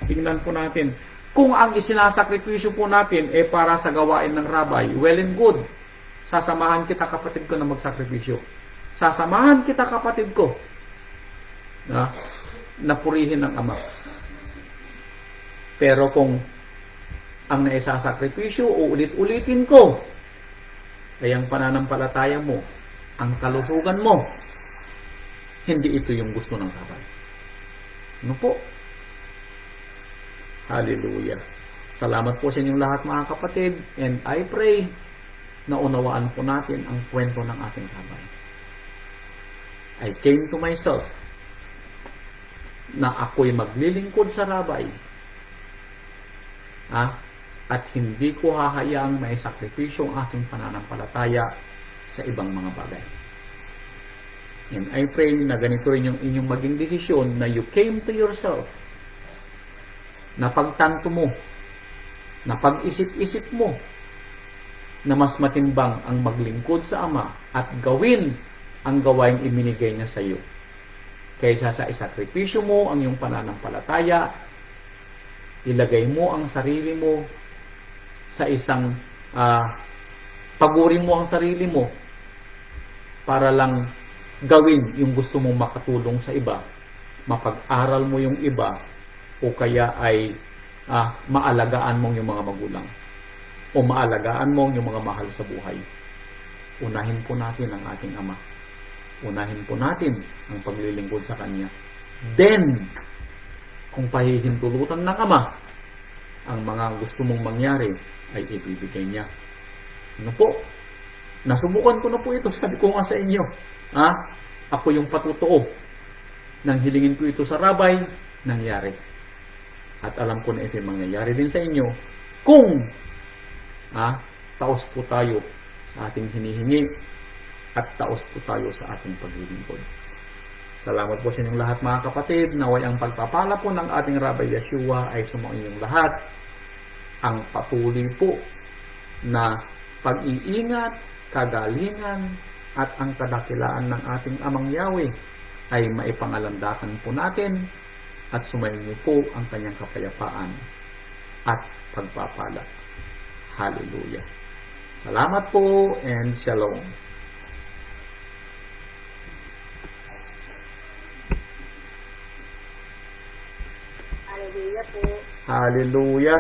tingnan po natin. Kung ang isinasakripisyo po natin para sa gawain ng rabay, well and good. Sasamahan kita kapatid ko na magsakripisyo. Sasamahan kita kapatid ko na purihin ng Ama. Pero kung ang naisasakripisyo, uulit-ulitin ko, ay ang pananampalataya mo, ang kalusugan mo, hindi ito yung gusto ng rabay. Ano po? Hallelujah. Salamat po sa inyong lahat mga kapatid, and I pray na unawaan po natin ang kwento ng ating rabay. I came to myself na ako'y maglilingkod sa rabay, at hindi ko hahayaang may sakripisyo ang aking pananampalataya sa ibang mga bagay. And I pray na ganito rin yung inyong maging desisyon, na you came to yourself, na pagtanto mo, na pag-isip-isip mo, na mas matimbang ang maglingkod sa Ama at gawin ang gawaing iminigay niya sa iyo, kaysa sa isakripisyo mo ang iyong pananampalataya, ilagay mo ang sarili mo sa isang paguri mo ang sarili mo para lang gawin yung gusto mong makatulong sa iba, mapag-aral mo yung iba, o kaya ay maalagaan mong yung mga magulang, o maalagaan mong yung mga mahal sa buhay. Unahin po natin ang ating Ama. Unahin po natin ang paglilingkod sa Kanya. Then, kung pahihintulutan ng Ama ang mga gusto mong mangyari, ay ibibigay niya. Ano po? Nasubukan ko na po ito. Sabi ko nga sa inyo, ako yung patutuo. Nang hilingin ko ito sa rabay, nangyari. At alam ko na ito yung mangyayari din sa inyo kung taos po tayo sa ating hinihingi at taos po tayo sa ating paglilingkod. Salamat po sa inyong lahat mga kapatid. Naway ang pagpapala po ng ating Rabay Yeshua ay sumainyong lahat. Ang patuloy po na pag-iingat, kagalingan, at ang kadakilaan ng ating Amang Yahweh ay maipangalandakan po natin, at sumainyo po ang kanyang kapayapaan at pagpapala. Hallelujah. Salamat po and shalom. Hallelujah po. Hallelujah.